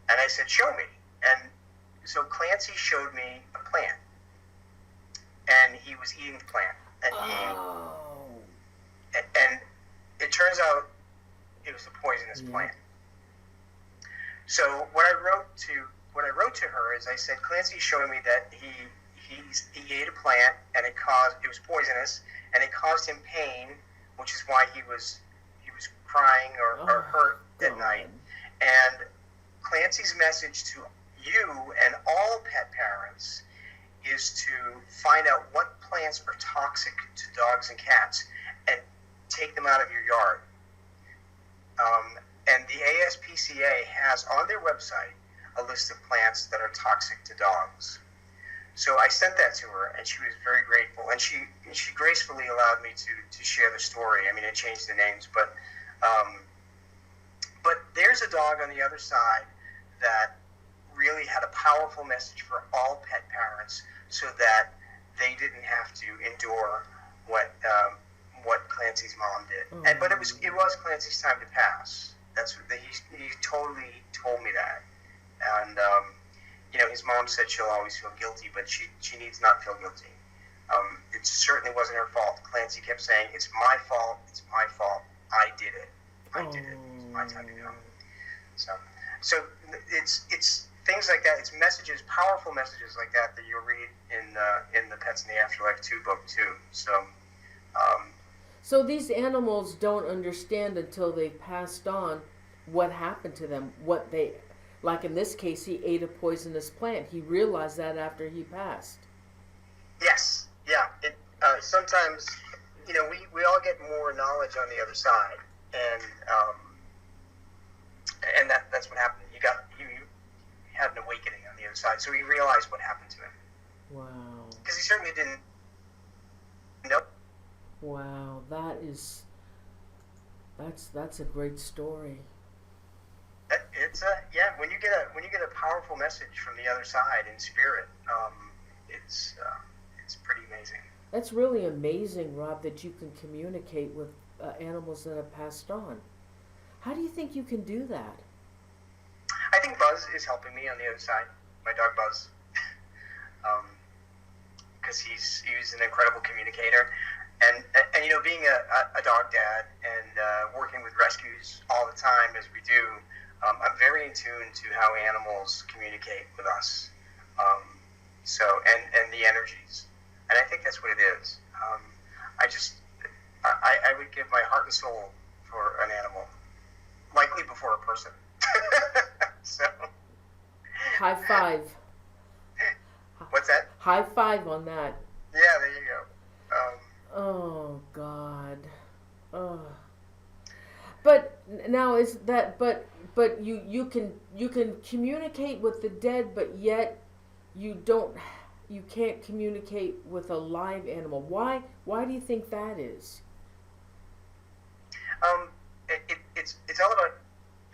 And I said, show me. And so Clancy showed me a plant. And he was eating the plant. And and it turns out it was a poisonous plant. So what I wrote to her is I said, Clancy showed me that he ate a plant and it was poisonous and it caused him pain, which is why he was crying or hurt at night. And Clancy's message to you and all pet parents is to find out what plants are toxic to dogs and cats and take them out of your yard. And the ASPCA has on their website a list of plants that are toxic to dogs. So I sent that to her, and she was very grateful. And she gracefully allowed me to share the story. I mean, it changed the names, but there's a dog on the other side that really had a powerful message for all pet parents, so that they didn't have to endure what Clancy's mom did. But it was Clancy's time to pass. That's what he totally told me that. And his mom said she'll always feel guilty, but she needs not feel guilty. It certainly wasn't her fault. Clancy kept saying, "It's my fault. It's my fault. I did it. I did it. It's my time to go." So it's things like that. It's messages, powerful messages like that you'll read in the Pets in the Afterlife 2 book too. So these animals don't understand until they've passed on what happened to them. Like in this case, he ate a poisonous plant. He realized that after he passed. Yes. Yeah. Sometimes, we all get more knowledge on the other side, and that's what happened. You had an awakening on the other side, so he realized what happened to him. Wow. Because he certainly didn't know. Wow, that's a great story. When you get a powerful message from the other side in spirit, it's pretty amazing. That's really amazing, Rob, that you can communicate with animals that have passed on. How do you think you can do that? I think Buzz is helping me on the other side. My dog Buzz, because he's an incredible communicator. And being a dog dad and working with rescues all the time as we do, I'm very in tune to how animals communicate with us. And the energies, and I think that's what it is. I would give my heart and soul for an animal, likely before a person. So. High five. What's that? High five on that. Yeah, there you go. Oh God. Oh. But now but you can communicate with the dead, but yet you can't communicate with a live animal. Why do you think that is? It's all about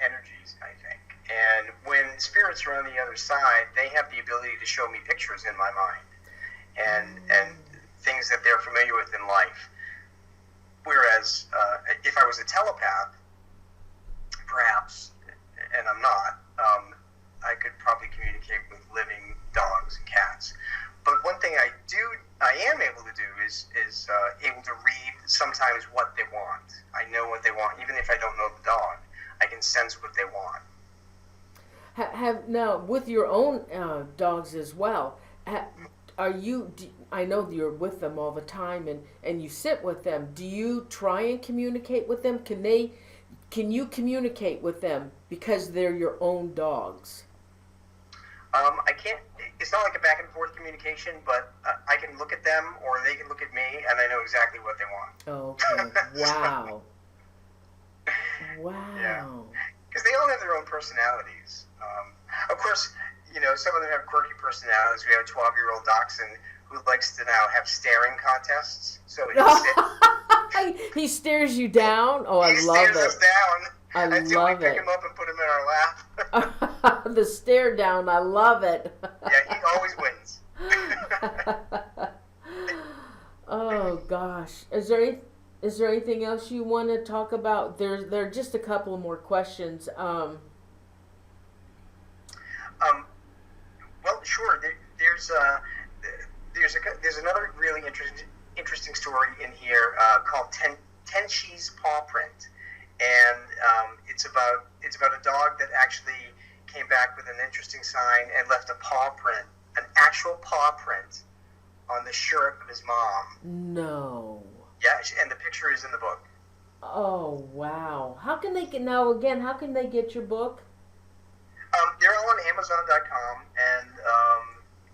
energies, I think. And when spirits are on the other side, they have the ability to show me pictures in my mind and things that they're familiar with in life. Whereas if I was a telepath, perhaps, and I'm not, I could probably communicate with living dogs and cats. But one thing I am able to do is able to read sometimes what they want. I know what they want, even if I don't know the dog. I can sense what they want. Now with your own dogs as well. I know you're with them all the time and you sit with them. Do you try and communicate with them? Can Can you communicate with them because they're your own dogs? I can't. It's not like a back and forth communication, but I can look at them or they can look at me, and I know exactly what they want. Okay. Wow. Yeah, Wow. because they all have their own personalities. Of course, some of them have quirky personalities. We have a 12-year-old dachshund who likes to now have staring contests. So He stares you down. Oh, I he love stares it. us down I until we love pick it. him up and put him in our lap. The stare down. I love it. Yeah, he always wins. Oh gosh. Is there anything else you want to talk about? There are just a couple more questions. Well, sure. There's another really interesting story in here called Tenchi's Paw Print, and it's about a dog that actually came back with an interesting sign and left a paw print, an actual paw print, on the shirt of his mom. No. Yeah, and the picture is in the book. Oh wow. How can they get now again? How can they get your book? They're all on Amazon.com, and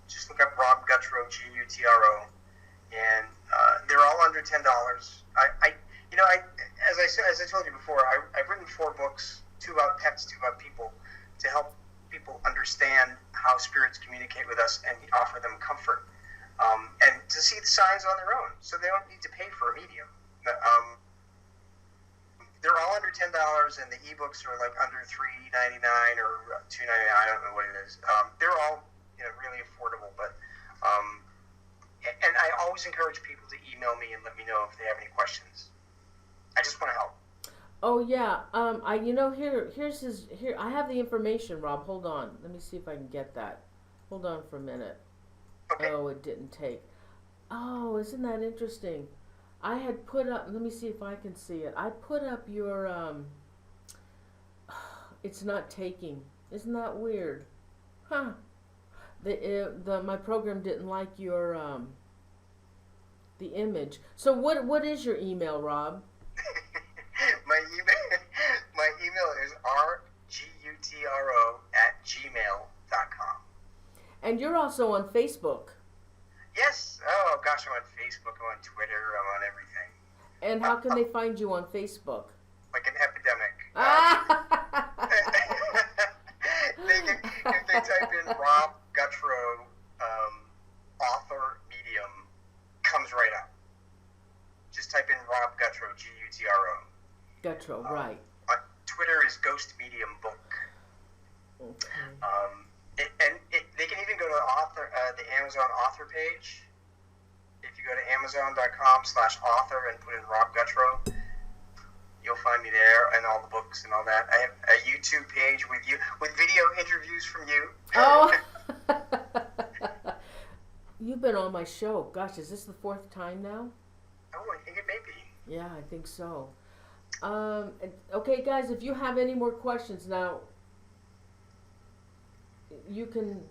just look up Rob Gutro, Gutro, and they're all under $10. As I told you before, I've written 4 books, 2 about pets, 2 about people, to help people understand how spirits communicate with us and offer them comfort, and to see the signs on their own, so they don't need to pay for a medium. They're all under $10, and the ebooks are like under $3.99 or $2.99. I don't know what it is. They're all really affordable, but and I always encourage people to email me and let me know if they have any questions. I just want to help. Oh yeah. Here I have the information, Rob. Hold on. Let me see if I can get that. Hold on for a minute. Okay. Oh, it didn't take. Oh, isn't that interesting? I had put up, let me see if I can see it. I put up your it's not taking. Isn't that weird? Huh. My program didn't like your the image. So what is your email, Rob? my email is rgutro@gmail.com. And you're also on Facebook. Yes. Oh gosh, I'm on Facebook, I'm on Twitter, I'm on everything. And how can they find you on Facebook? Like an epidemic. If they type in Rob Gutro, author, medium, comes right up. Just type in Rob Gutro, Gutro. Gutro, right. Twitter is Ghost Medium Book. Okay. They can even go to the Amazon author page. If you go to amazon.com/author and put in Rob Gutro, you'll find me there and all the books and all that. I have a YouTube page with video interviews from you. Oh. You've been on my show. Gosh, is this the 4th time now? Oh, I think it may be. Yeah, I think so. Okay, guys, if you have any more questions now, you can.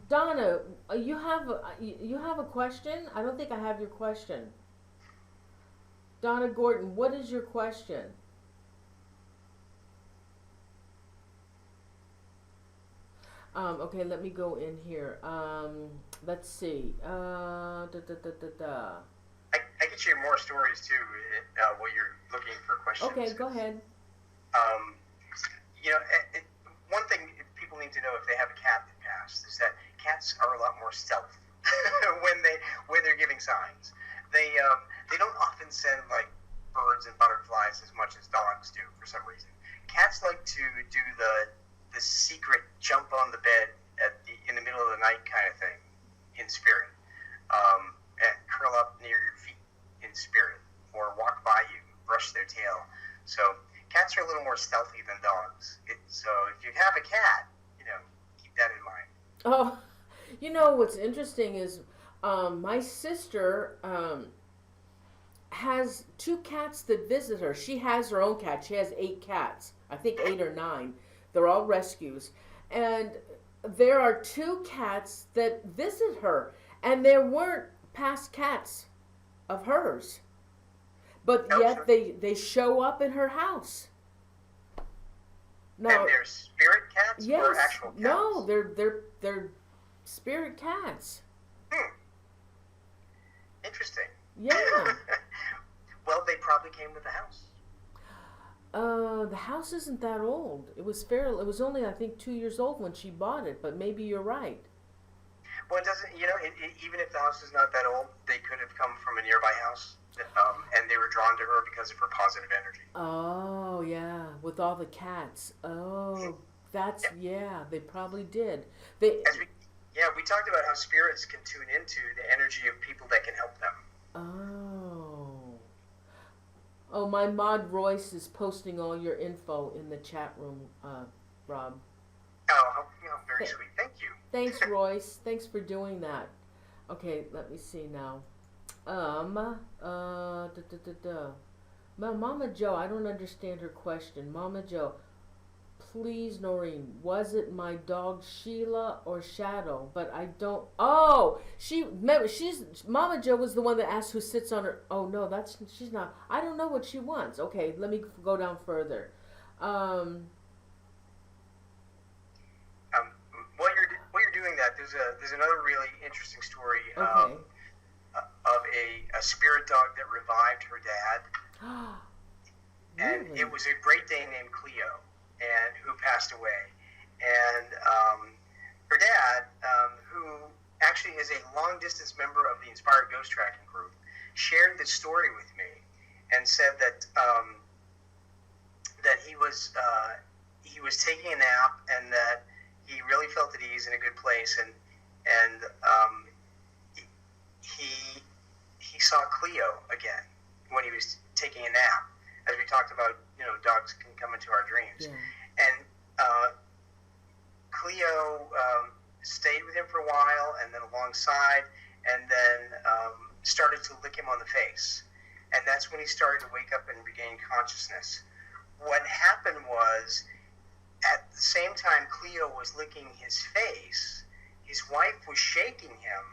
Donna, you have a question? I don't think I have your question. Donna Gordon, what is your question? Okay, let me go in here. Let's see. I can share more stories too while you're looking for questions. Okay, go ahead. One thing people need to know if they have a cat that passed is that cats are a lot more stealth when they're giving signs. They don't often send like birds and butterflies as much as dogs do for some reason. Cats like to do the secret jump on the bed in the middle of the night kind of thing in spirit, and curl up near your feet in spirit, or walk by you, brush their tail. So cats are a little more stealthy than dogs. So if you have a cat, keep that in mind. Oh, what's interesting is my sister has 2 cats that visit her. She has her own cat. She has 8 cats. I think 8 or 9. They're all rescues. And there are 2 cats that visit her. And there weren't past cats of hers. But Oh, yet sure. they show up in her house. Now, And they're spirit cats or yes, actual cats? no, they're spirit cats. Hmm. Interesting. Yeah. Well, they probably came with the house. The house isn't that old. It was only, I think, 2 years old when she bought it. But maybe you're right. Well, it doesn't. Even if the house is not that old, they could have come from a nearby house, and they were drawn to her because of her positive energy. Oh yeah, with all the cats. Oh, that's yeah. They probably did. They. We talked about how spirits can tune into the energy of people that can help them. Oh. Oh, my mod Royce is posting all your info in the chat room, Rob. Oh, very sweet. Thank you. Thanks, Royce. Thanks for doing that. Okay, let me see now. Mama Joe, I don't understand her question. Mama Joe, please, Noreen, was it my dog Sheila or Shadow? But I don't. Oh, Mama Joe was the one that asked who sits on her. Oh no, she's not. I don't know what she wants. Okay, let me go down further. While you're doing that, there's another really interesting story. Okay. Of a spirit dog that revived her dad. And Really? it was a Great Dane named Cleo, and who passed away. And her dad, who actually is a long-distance member of the Inspired Ghost Tracking Group, shared this story with me and said that that he was taking a nap and that he really felt at ease in a good place, and he saw Cleo again when he was taking a nap. As we talked about, dogs can come into our dreams. Yeah. And Cleo stayed with him for a while, and then alongside, and then started to lick him on the face. And that's when he started to wake up and regain consciousness. What happened was, at the same time Cleo was licking his face, his wife was shaking him,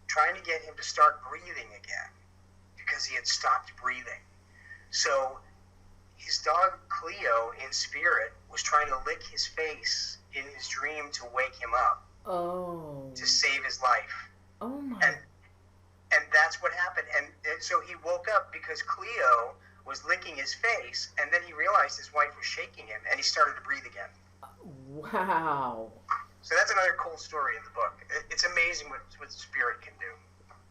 trying to get him to start breathing again, because he had stopped breathing. So his dog Cleo, in spirit, was trying to lick his face in his dream to wake him up. Oh. To save his life. Oh my. And that's what happened. And so he woke up because Cleo was licking his face, and then he realized his wife was shaking him, and he started to breathe again. Wow. So that's another cool story in the book. It's amazing what spirit can do.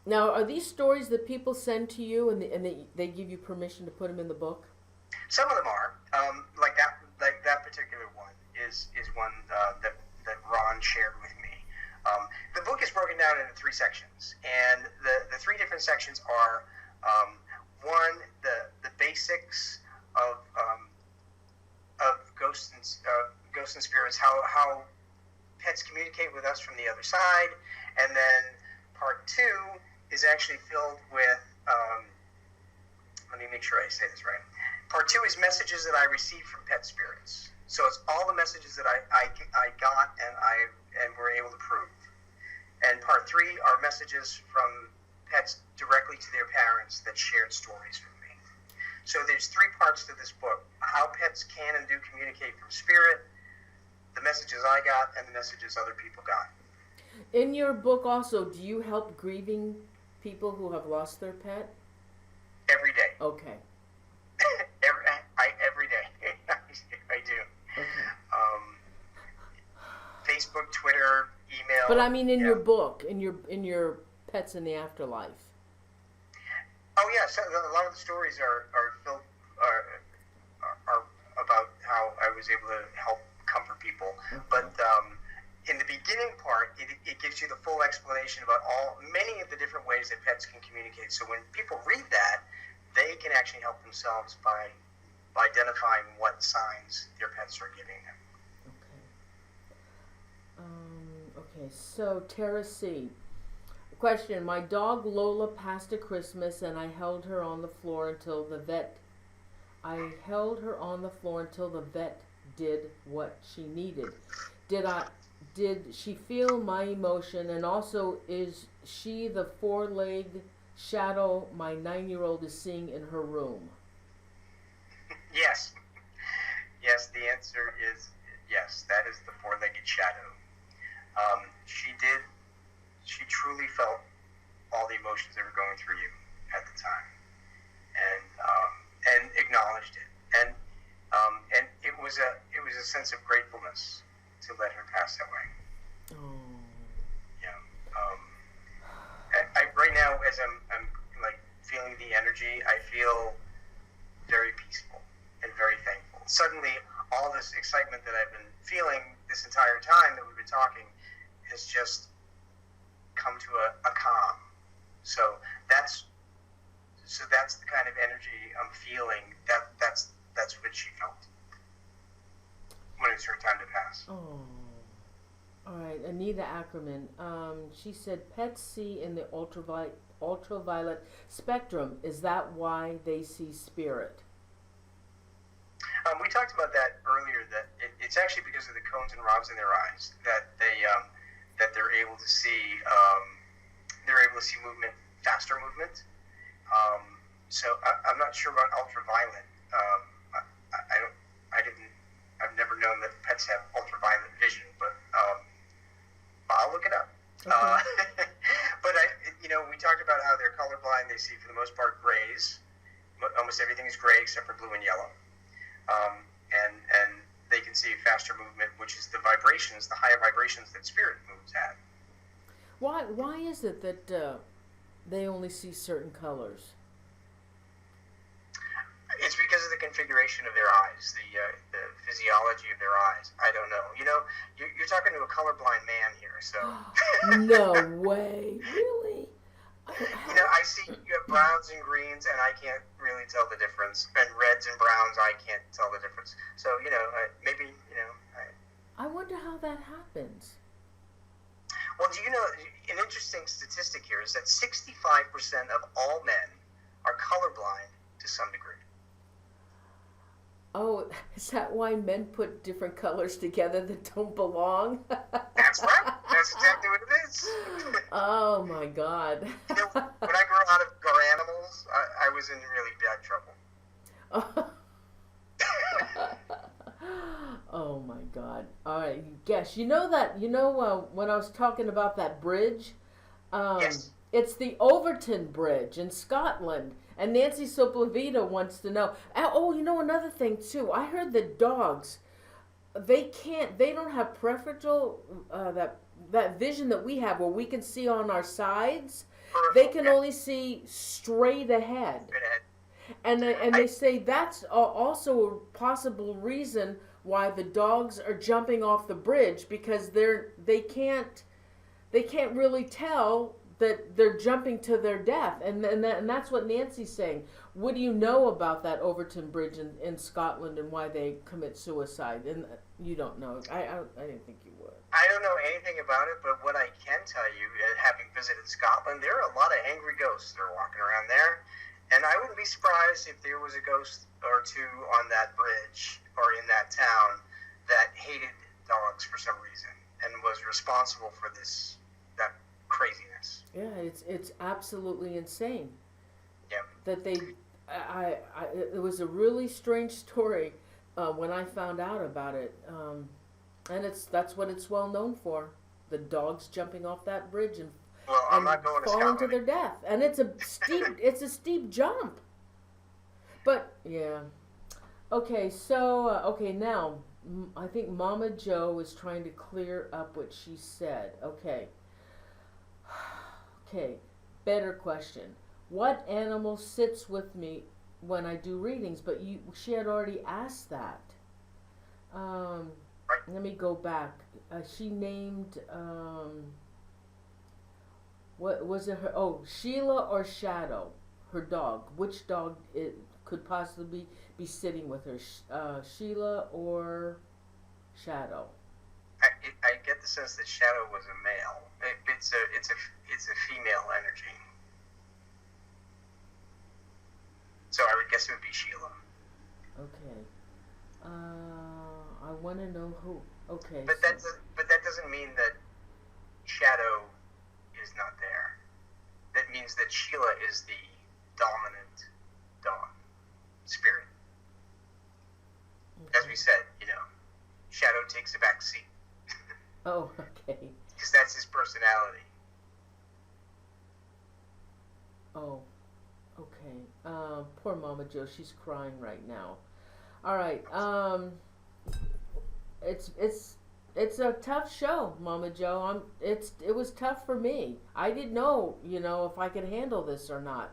Now, are these stories that people send to you, and they give you permission to put them in the book? Some of them are. Like that particular one is one that Ron shared with me. The book is broken down into 3 sections, and the 3 different sections are one, the basics of ghosts and spirits, how pets communicate with us from the other side, and then part 2 is actually filled with, let me make sure I say this right. Part 2 is messages that I received from pet spirits. So it's all the messages that I got and were able to prove. And part 3 are messages from pets directly to their parents that shared stories with me. So there's 3 parts to this book: how pets can and do communicate from spirit, the messages I got, and the messages other people got. In your book also, do you help grieving people who have lost their pet? Every day. Okay. Every day. I do. Okay. Facebook, Twitter, email. But I mean, in your book, in your Pets in the Afterlife. Oh yeah, so a lot of the stories are about how I was able to help comfort people. Okay. But in the beginning part, it gives you the full explanation about many of the different ways that pets can communicate. So when people read that, they can actually help themselves by identifying what signs their pets are giving them. Okay, so Tara C. Question: my dog Lola passed at Christmas, and I held her on the floor until the vet. Did what she needed. Did she feel my emotion? And also, is she the 4-legged shadow my 9-year-old is seeing in her room? Yes. Yes, the answer is yes. That is the four-legged shadow. She truly felt all the emotions that were going through you at the time, and acknowledged it, and it was a sense of gratefulness to let her pass that way. Oh. Yeah. Right now, as I'm like feeling the energy, I feel very peaceful and very thankful. Suddenly, all this excitement that I've been feeling this entire time that we've been talking has just come to a calm. So that's the kind of energy I'm feeling. That's what she felt when it's her time to pass. Oh. All right, Anita Ackerman. She said pets see in the ultraviolet spectrum. Is that why they see spirit? We talked about that earlier. That it's actually because of the cones and rods in their eyes that they're able to see movement, faster movement. So I'm not sure about ultraviolet. I've never known that pets have ultraviolet vision, but I'll look it up. Okay. But we talked about how they're colorblind. They see for the most part grays. Almost everything is gray except for blue and yellow. And they can see faster movement, which is the vibrations, the higher vibrations that spirit moves at. Why is it that they only see certain colors? It's because of the configuration of their eyes, the physiology of their eyes. I don't know. You're talking to a colorblind man here, so. No way, really? I see you have browns and greens, and I can't really tell the difference. And reds and browns, I can't tell the difference. So, maybe. I wonder how that happens. Well, do you know, an interesting statistic here is that 65% of all men are colorblind to some degree. Oh, is that why men put different colors together that don't belong? That's right. That's exactly what it is. Oh, my God. When I grew out of animals, I was in really bad trouble. Oh, my God. All right. Guess. When I was talking about that bridge? Yes. It's the Overton Bridge in Scotland. And Nancy Soplavita wants to know. Oh, another thing, too. I heard that dogs, they don't have preferential, that vision that we have where we can see on our sides. They can only see straight ahead. And they say that's also a possible reason why the dogs are jumping off the bridge, because they can't really tell that they're jumping to their death, and that's what Nancy's saying. What do you know about that Overton Bridge in Scotland and why they commit suicide? And you don't know. I didn't think you would. I don't know anything about it, but what I can tell you, having visited Scotland, there are a lot of angry ghosts that are walking around there, and I wouldn't be surprised if there was a ghost or two on that bridge or in that town that hated dogs for some reason and was responsible for that craziness. Yeah, it's absolutely insane. Yeah. That it was a really strange story when I found out about it, and that's what it's well known for. The dogs jumping off that bridge and I'm not going to falling to Scotland. their death, and it's a steep jump. But yeah, okay. So now I think Mama Joe is trying to clear up what she said. Okay. Okay, better question. What animal sits with me when I do readings? But she had already asked that. Let me go back. She named, what was it? Sheila or Shadow, her dog. Which dog it could possibly be sitting with her? Sheila or Shadow? I get the sense that Shadow was a male. It's a female energy. So I would guess it would be Sheila. Okay. I want to know who. Okay. But that doesn't mean that Shadow is not there. That it means that Sheila is the dominant dog spirit. Okay. As we said, Shadow takes a back seat. Oh, okay. Because that's his personality. Oh, okay. Poor Mama Joe, she's crying right now. All right. It's a tough show, Mama Joe. It was tough for me. I didn't know, if I could handle this or not.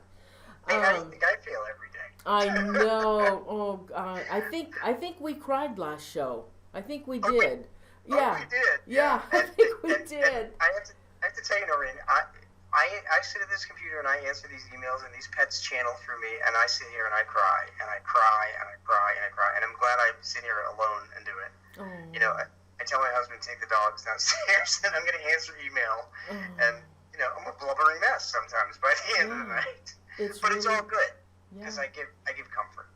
Hey, how do you think I feel every day? I know. Oh God. I think we cried last show. I think we did. Yeah. Oh, we did. Yeah, I think we did. I have to tell you, Noreen, I sit at this computer and I answer these emails and these pets channel through me and I sit here and I cry and I cry and I cry and I cry and I'm glad I sit here alone and do it. Oh. I tell my husband to take the dogs downstairs and I'm going to answer email and I'm a blubbering mess sometimes by the end of the night. It's all good because I give comfort.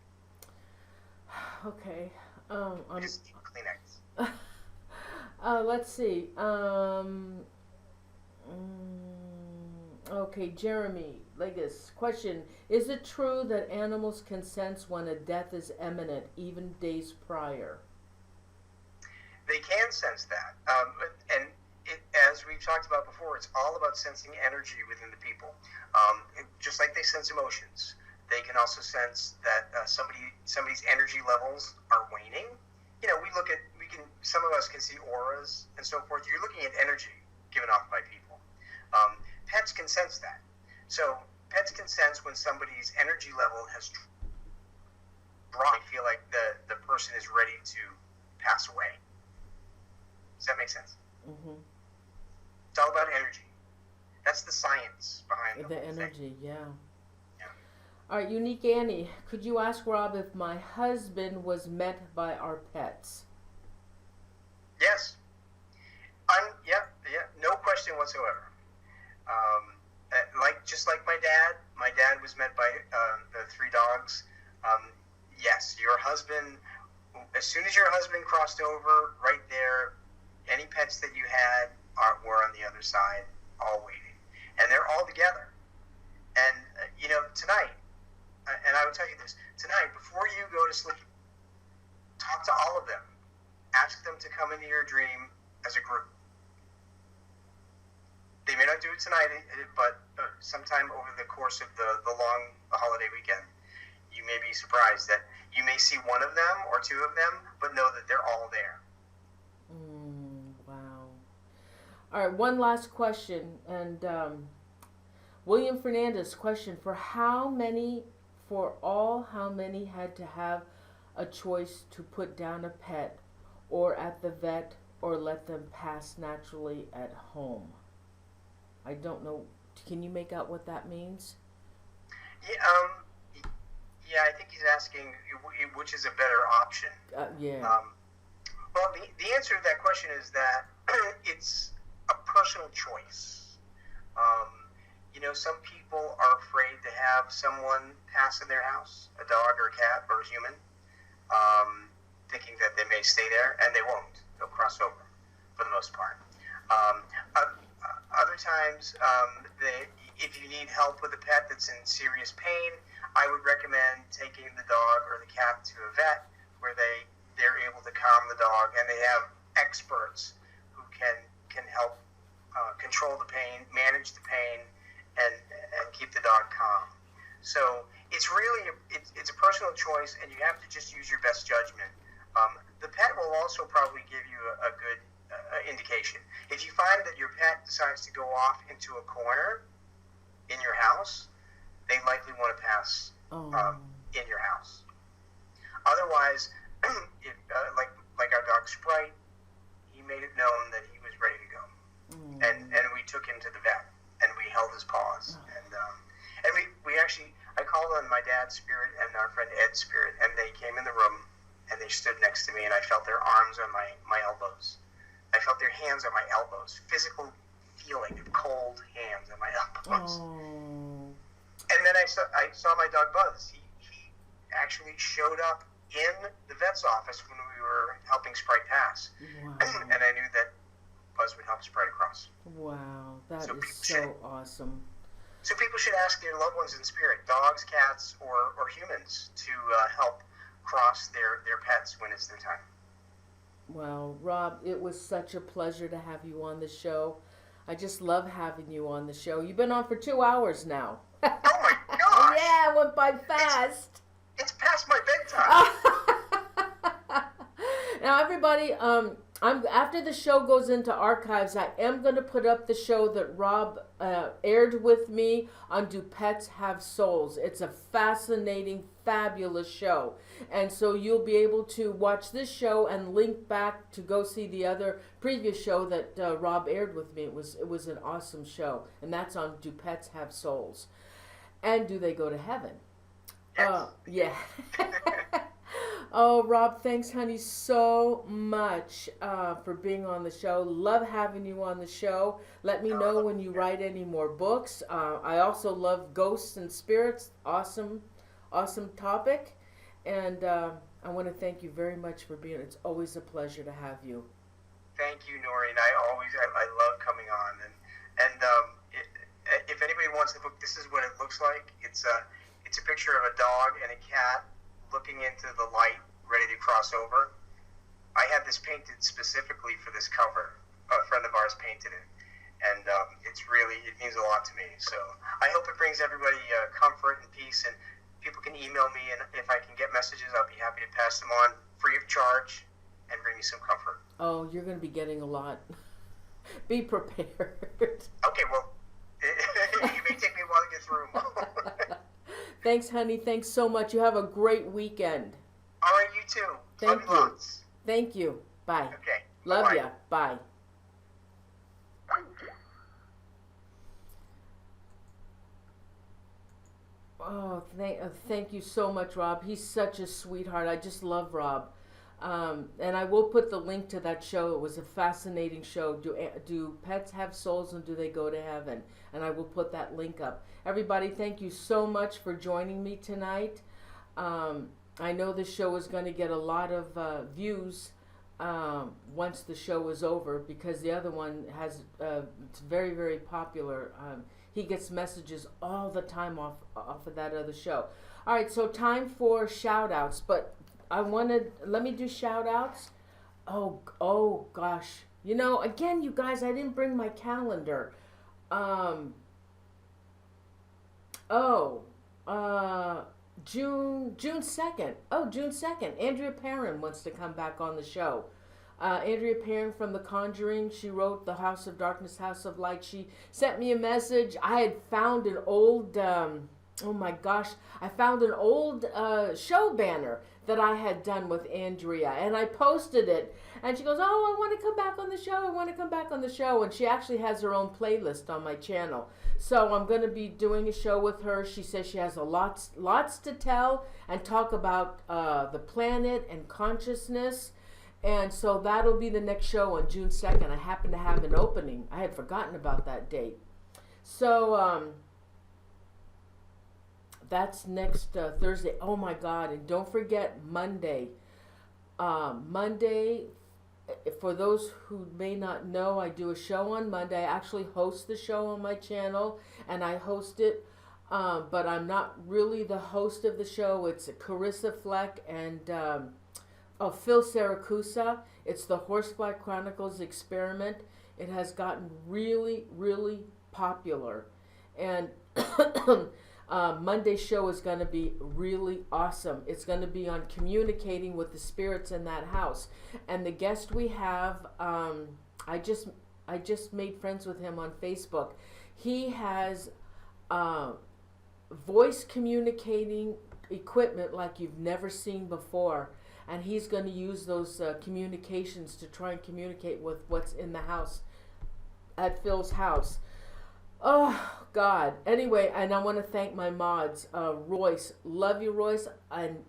Okay. I just need Kleenex. Let's see. Okay, Jeremy Legas. Question: is it true that animals can sense when a death is imminent, even days prior? They can sense that, as we've talked about before, it's all about sensing energy within the people. Just like they sense emotions, they can also sense that somebody's energy levels are waning. Some of us can see auras and so forth. You're looking at energy given off by people. Pets can sense that. So pets can sense when somebody's energy level has dropped. They feel like the person is ready to pass away. Does that make sense? Mm-hmm. It's all about energy. That's the science behind the whole energy. thing. Yeah. All right, Unique Annie, could you ask Rob if my husband was met by our pets? Yes. No question whatsoever. Just like my dad was met by the three dogs. Yes, your husband. As soon as your husband crossed over, right there, any pets that you had were on the other side, all waiting, and they're all together. And tonight, and I would tell you this tonight before you go to sleep, talk to all of them. Ask them to come into your dream as a group. They may not do it tonight, but sometime over the course of the long holiday weekend, you may be surprised that you may see one of them or two of them, but know that they're all there. Wow. All right, one last question. And William Fernandez, question: how many had to have a choice to put down a pet or at the vet or let them pass naturally at home? I don't know. Can you make out what that means? Yeah, I think he's asking which is a better option. Yeah. Well, the answer to that question is that it's a personal choice. Some people are afraid to have someone pass in their house, a dog or a cat or a human, thinking that they may stay there, and they won't. They'll cross over for the most part. Other times, if you need help with a pet that's in serious pain, I would recommend taking the dog or the cat to a vet where they're able to calm the dog, and they have experts who can help control the pain, manage the pain, and keep the dog calm. So it's really it's a personal choice, and you have to just use your best judgment. The pet will also probably give you a good indication. If you find that your pet decides to go off into a corner in your house, they likely want to pass in your house. Otherwise, like our dog Sprite, he made it known that he was ready to go, and we took him to the vet, and we held his paws, and we actually, I called on my dad's spirit and our friend Ed's spirit, and they came in the room and they stood next to me, and I felt their arms on my elbows. I felt their hands on my elbows, physical feeling of cold hands on my elbows. And then I saw my dog Buzz. He actually showed up in the vet's office when we were helping Sprite pass. Wow. And I knew that Buzz would help Sprite across. Wow, that is so should, awesome. So people should ask their loved ones in spirit, dogs, cats, or humans, to help cross their pets when it's their time. Well, Rob, it was such a pleasure to have you on the show. I just love having you on the show. You've been on for 2 hours now. Oh my gosh! Yeah, it went by fast. It's past my bedtime. Now, everybody, I'm after the show goes into archives, I am going to put up the show that Rob aired with me on Do Pets Have Souls. It's a fascinating, fabulous show, and so you'll be able to watch this show and link back to go see the other previous show that Rob aired with me. It was an awesome show, and that's on Do Pets Have Souls, and Do They Go to Heaven? Yes. Yeah. Oh, Rob, thanks, honey, so much for being on the show. Love having you on the show. Let me know when you write any more books. I also love ghosts and spirits. Awesome, awesome topic. And I want to thank you very much for being. It's always a pleasure to have you. Thank you, Noreen. I love coming on. And if anybody wants the book, this is what it looks like. It's a picture of a dog and a cat looking into the light, ready to cross over. I had this painted specifically for this cover. A friend of ours painted it, and it means a lot to me. So I hope it brings everybody comfort and peace, and people can email me, and if I can get messages, I'll be happy to pass them on free of charge and bring you some comfort. Oh, you're going to be getting a lot. Be prepared. Okay, well, it may take me a while to get through them. Thanks, honey. Thanks so much. You have a great weekend. All right, you too. Thank you. Lots. Thank you. Bye. Okay. Love Bye-bye. ya. Bye. Oh, thank you so much, Rob. He's such a sweetheart. I just love Rob. And I will put the link to that show. It was a fascinating show. Do pets have souls, and do they go to heaven? And I will put that link up. Everybody, thank you so much for joining me tonight. I know this show is going to get a lot of views once the show is over, because the other one has it's very, very popular. He gets messages all the time off of that other show. All right, so time for shout outs, but let me do shout outs. Oh gosh. You know, again, you guys, I didn't bring my calendar. June 2nd. Oh, June 2nd. Andrea Perrin wants to come back on the show. Andrea Perrin from The Conjuring. She wrote The House of Darkness, House of Light. She sent me a message. I had found an old, oh my gosh, I found an old show banner that I had done with Andrea, and I posted it, and she goes, oh, I want to come back on the show, I want to come back on the show, and she actually has her own playlist on my channel, so I'm going to be doing a show with her. She says she has lots to tell and talk about the planet and consciousness, and so that'll be the next show on June 2nd. I happen to have an opening. I had forgotten about that date. So, that's next Thursday. Oh my God. And don't forget Monday. Monday, for those who may not know, I do a show on Monday. I actually host the show on my channel, and I host it, but I'm not really the host of the show. It's Carissa Fleck and Phil Saracusa. It's the Horsefly Chronicles Experiment. It has gotten really, really popular. And Monday's show is going to be really awesome. It's going to be on communicating with the spirits in that house. And the guest we have, I just made friends with him on Facebook. He has voice communicating equipment like you've never seen before. And he's going to use those communications to try and communicate with what's in the house, at Phil's house. Oh, God. Anyway, and I want to thank my mods. Royce, love you, Royce, and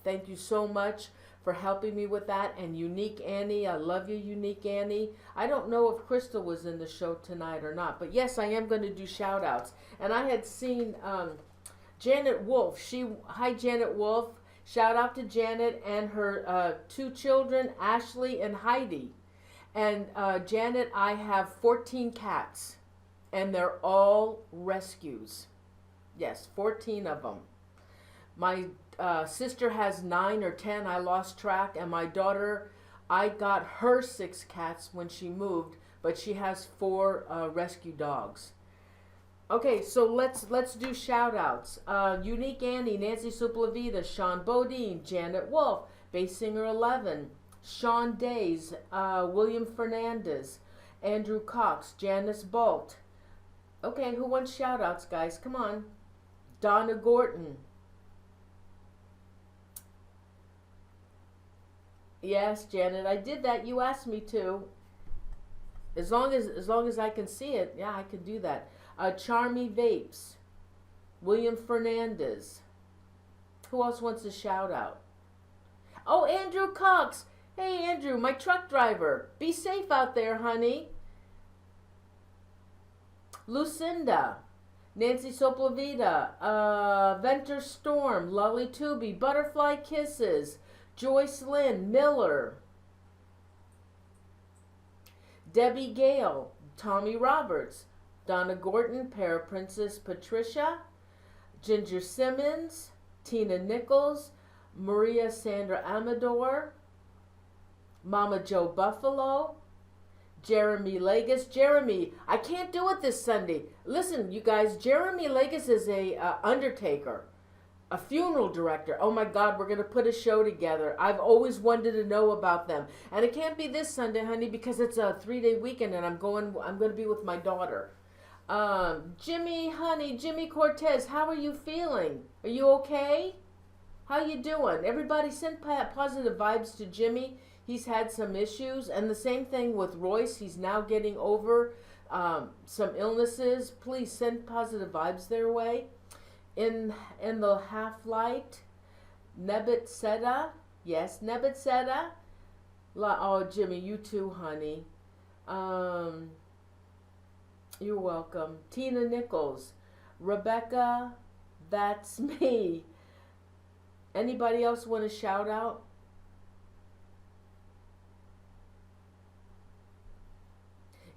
thank you so much for helping me with that. And Unique Annie, I love you, Unique Annie. I don't know if Crystal was in the show tonight or not, but yes, I am going to do shout-outs. And I had seen Janet Wolf. Hi, Janet Wolf. Shout out to Janet and her 2 children, Ashley and Heidi. And Janet, I have 14 cats. and they're all rescues. Yes, 14 of them. My sister has 9 or 10. I lost track, and my daughter, I got her 6 cats when she moved, but she has 4 rescue dogs. Okay, so let's do shout outs. Unique Annie, Nancy Suplavita, Sean Bodine, Janet Wolf, Baysinger 11, Sean Days, William Fernandez, Andrew Cox, Janice Bolt. Okay, who wants shout outs, guys? Come on. Donna Gorton. Yes, Janet, I did that. You asked me to. As long as I can see it, yeah, I can do that. Charmy Vapes, William Fernandez. Who else wants a shout out? Oh, Andrew Cox. Hey, Andrew, my truck driver. Be safe out there, honey. Lucinda, Nancy Soplavita, Venter Storm, Lully Tooby, Butterfly Kisses, Joyce Lynn, Miller, Debbie Gale, Tommy Roberts, Donna Gorton, Paraprincess Patricia, Ginger Simmons, Tina Nichols, Maria Sandra Amador, Mama Joe Buffalo, Jeremy Legas. Jeremy, I can't do it this Sunday. Listen, you guys, Jeremy Legas is a undertaker, a funeral director. Oh my God, we're gonna put a show together. I've always wanted to know about them, and it can't be this Sunday, honey, because it's a 3-day weekend, and I'm gonna be with my daughter. Jimmy Cortez, how are you feeling? Are you okay? How you doing? Everybody send positive vibes to Jimmy. He's had some issues, and the same thing with Royce. He's now getting over some illnesses. Please send positive vibes their way. In the half light, Nebet Seda. Yes, Nebet Seda. Oh, Jimmy, you too, honey. You're welcome. Tina Nichols. Rebecca, that's me. Anybody else want to shout out?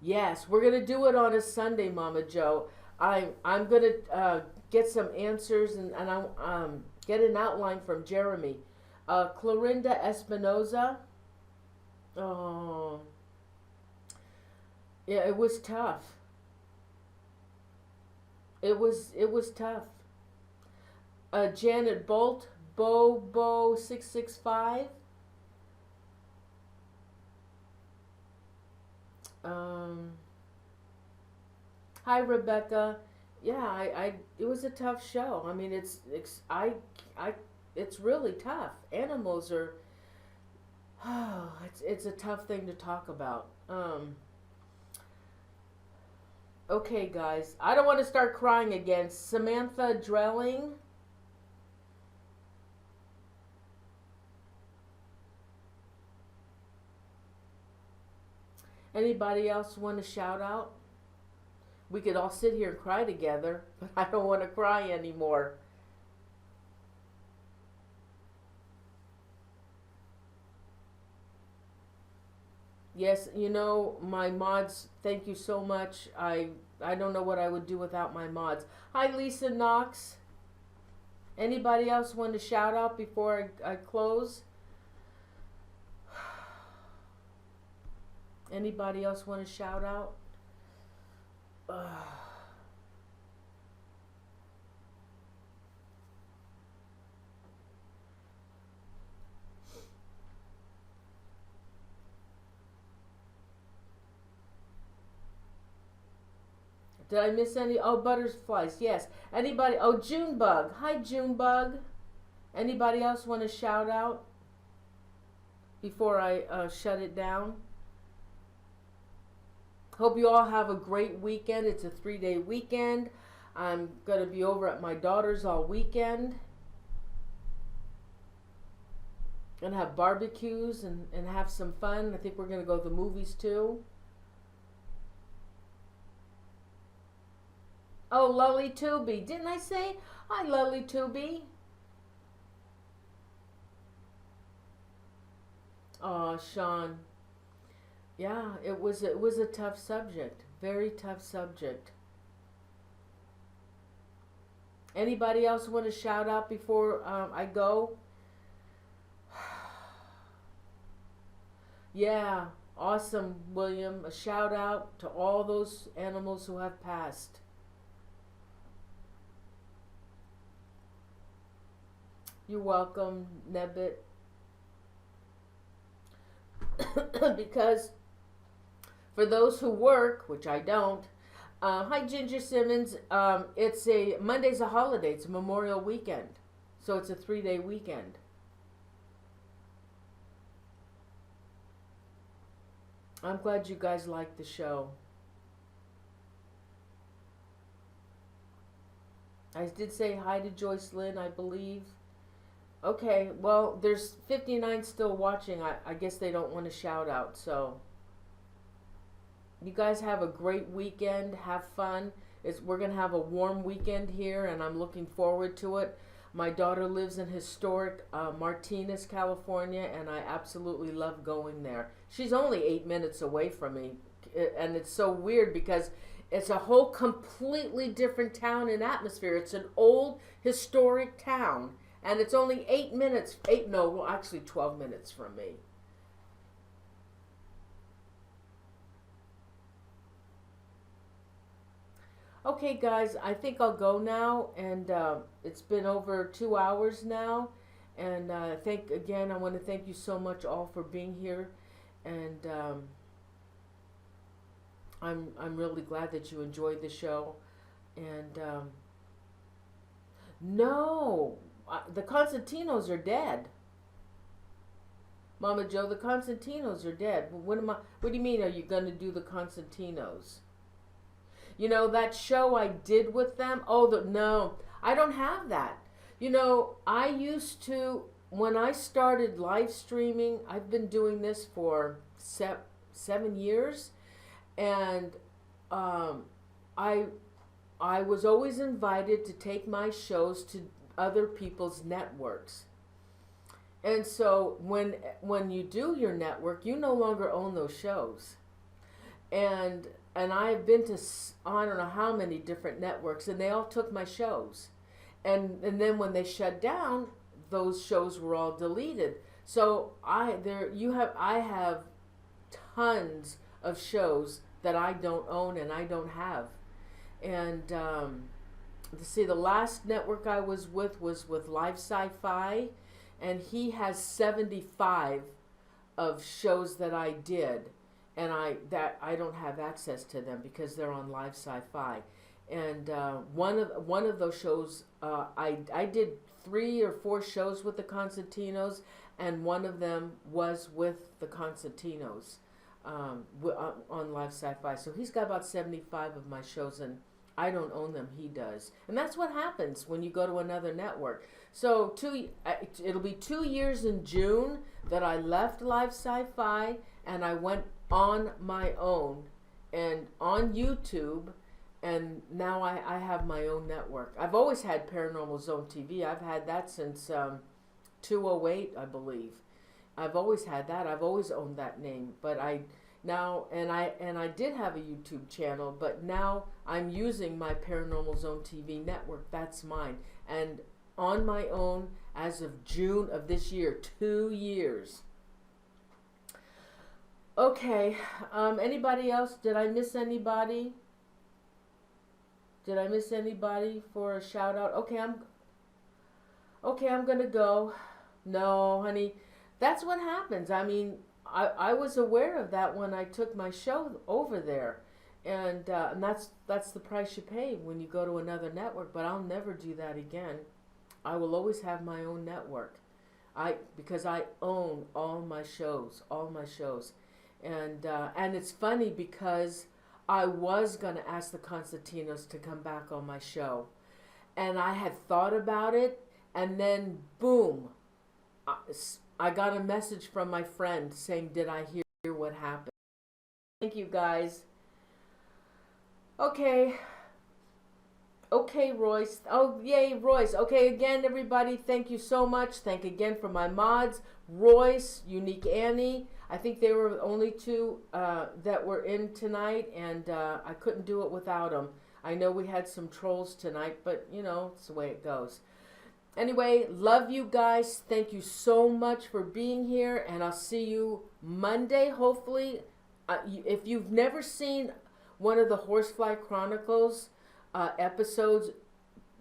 Yes, we're gonna do it on a Sunday, Mama Joe. I'm gonna get some answers and I'll get an outline from Jeremy. Clorinda Espinoza. Oh, yeah, it was tough. It was tough. Janet Bolt, Bo 665. Hi Rebecca. Yeah, it was a tough show. I mean, it's really tough. Animals are, it's a tough thing to talk about. Okay, guys, I don't want to start crying again. Samantha Drelling. Anybody else want to shout out? We could all sit here and cry together, but I don't want to cry anymore. Yes, you know, my mods, thank you so much. I don't know what I would do without my mods. Hi, Lisa Knox. Anybody else want to shout out before I close? Anybody else want to shout out? Did I miss any? Oh, butterflies, yes. Anybody? Oh, Junebug. Hi, Junebug. Anybody else want to shout out before I shut it down? Hope you all have a great weekend. It's a 3-day weekend. I'm going to be over at my daughter's all weekend. Gonna have barbecues and have some fun. I think we're going to go to the movies too. Oh, Lully Tooby. Didn't I say? Hi, Lully Tooby. Oh, Sean. Yeah, it was a tough subject. Very tough subject. Anybody else want to shout out before I go? Yeah, awesome, William. A shout out to all those animals who have passed. You're welcome, Nebbit. Because for those who work, which I don't, hi Ginger Simmons. It's a Monday's a holiday. It's a Memorial Weekend, so it's a 3-day weekend. I'm glad you guys like the show. I did say hi to Joyce Lynn, I believe. Okay, well, there's 59 still watching. I guess they don't want to shout out, so you guys have a great weekend. Have fun. We're going to have a warm weekend here, and I'm looking forward to it. My daughter lives in historic Martinez, California, and I absolutely love going there. She's only 8 minutes away from me, and it's so weird because it's a whole completely different town and atmosphere. It's an old historic town, and it's only 8 minutes, actually 12 minutes from me. Okay, guys, I think I'll go now, and it's been over 2 hours now, and I want to thank you so much all for being here, and I'm really glad that you enjoyed the show, and no, the Constantinos are dead. Mama Joe, the Constantinos are dead. What do you mean? Are you going to do the Constantinos? You know, that show I did with them? No, I don't have that. You know, I used to, when I started live streaming, I've been doing this for 7 years, and I was always invited to take my shows to other people's networks. And so when you do your network, you no longer own those shows. And I've been to, I don't know how many different networks, and they all took my shows. And then when they shut down, those shows were all deleted. So I have tons of shows that I don't own and I don't have. And the last network I was with Live Sci-Fi, and he has 75 of shows that I did. And I don't have access to them because they're on Live Sci-Fi, and one of those shows I did 3 or 4 shows with the Constantinos, and one of them was with the Constantinos on Live Sci-Fi. So he's got about 75 of my shows, and I don't own them. He does, and that's what happens when you go to another network. So it'll be 2 years in June that I left Live Sci-Fi and I went on my own and on YouTube, and now I have my own network. I've always had Paranormal Zone TV. I've had that since 2008, I believe. I've always had that. I've always owned that name. But I did have a YouTube channel, but now I'm using my Paranormal Zone TV network. That's mine. And on my own as of June of this year, 2 years. Okay, anybody else? Did I miss anybody? Did I miss anybody for a shout out? Okay, I'm gonna go. No, honey, that's what happens. I mean, I was aware of that when I took my show over there, and that's the price you pay when you go to another network. But I'll never do that again. I will always have my own network. Because I own all my shows. And it's funny because I was going to ask the Constantinos to come back on my show. And I had thought about it, and then boom, I got a message from my friend saying, did I hear what happened? Thank you, guys. Okay, Royce. Oh, yay, Royce. Okay, again, everybody, thank you so much. Thank again for my mods, Royce, Unique Annie. I think they were the only 2 that were in tonight, and I couldn't do it without them. I know we had some trolls tonight, but you know, it's the way it goes. Anyway, love you guys. Thank you so much for being here, and I'll see you Monday, hopefully. If you've never seen one of the Horsefly Chronicles episodes,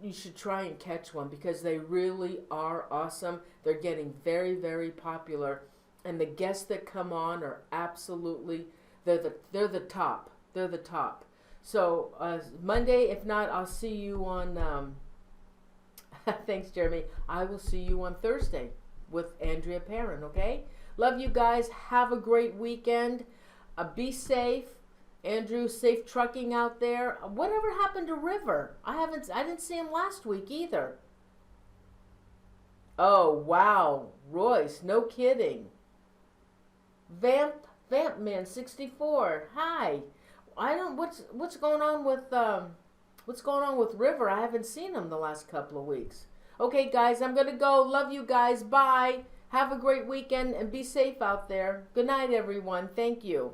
you should try and catch one because they really are awesome. They're getting very, very popular, and the guests that come on are absolutely they're the top. They're the top. So Monday, if not, I'll see you on. Thanks, Jeremy. I will see you on Thursday with Andrea Perrin. Okay. Love you guys. Have a great weekend. Be safe. Andrew, safe trucking out there. Whatever happened to River? I didn't see him last week either. Oh wow, Royce, no kidding. Vamp Man 64. Hi. I don't what's going on with River? I haven't seen him the last couple of weeks. Okay, guys, I'm going to go. Love you guys. Bye. Have a great weekend and be safe out there. Good night, everyone. Thank you.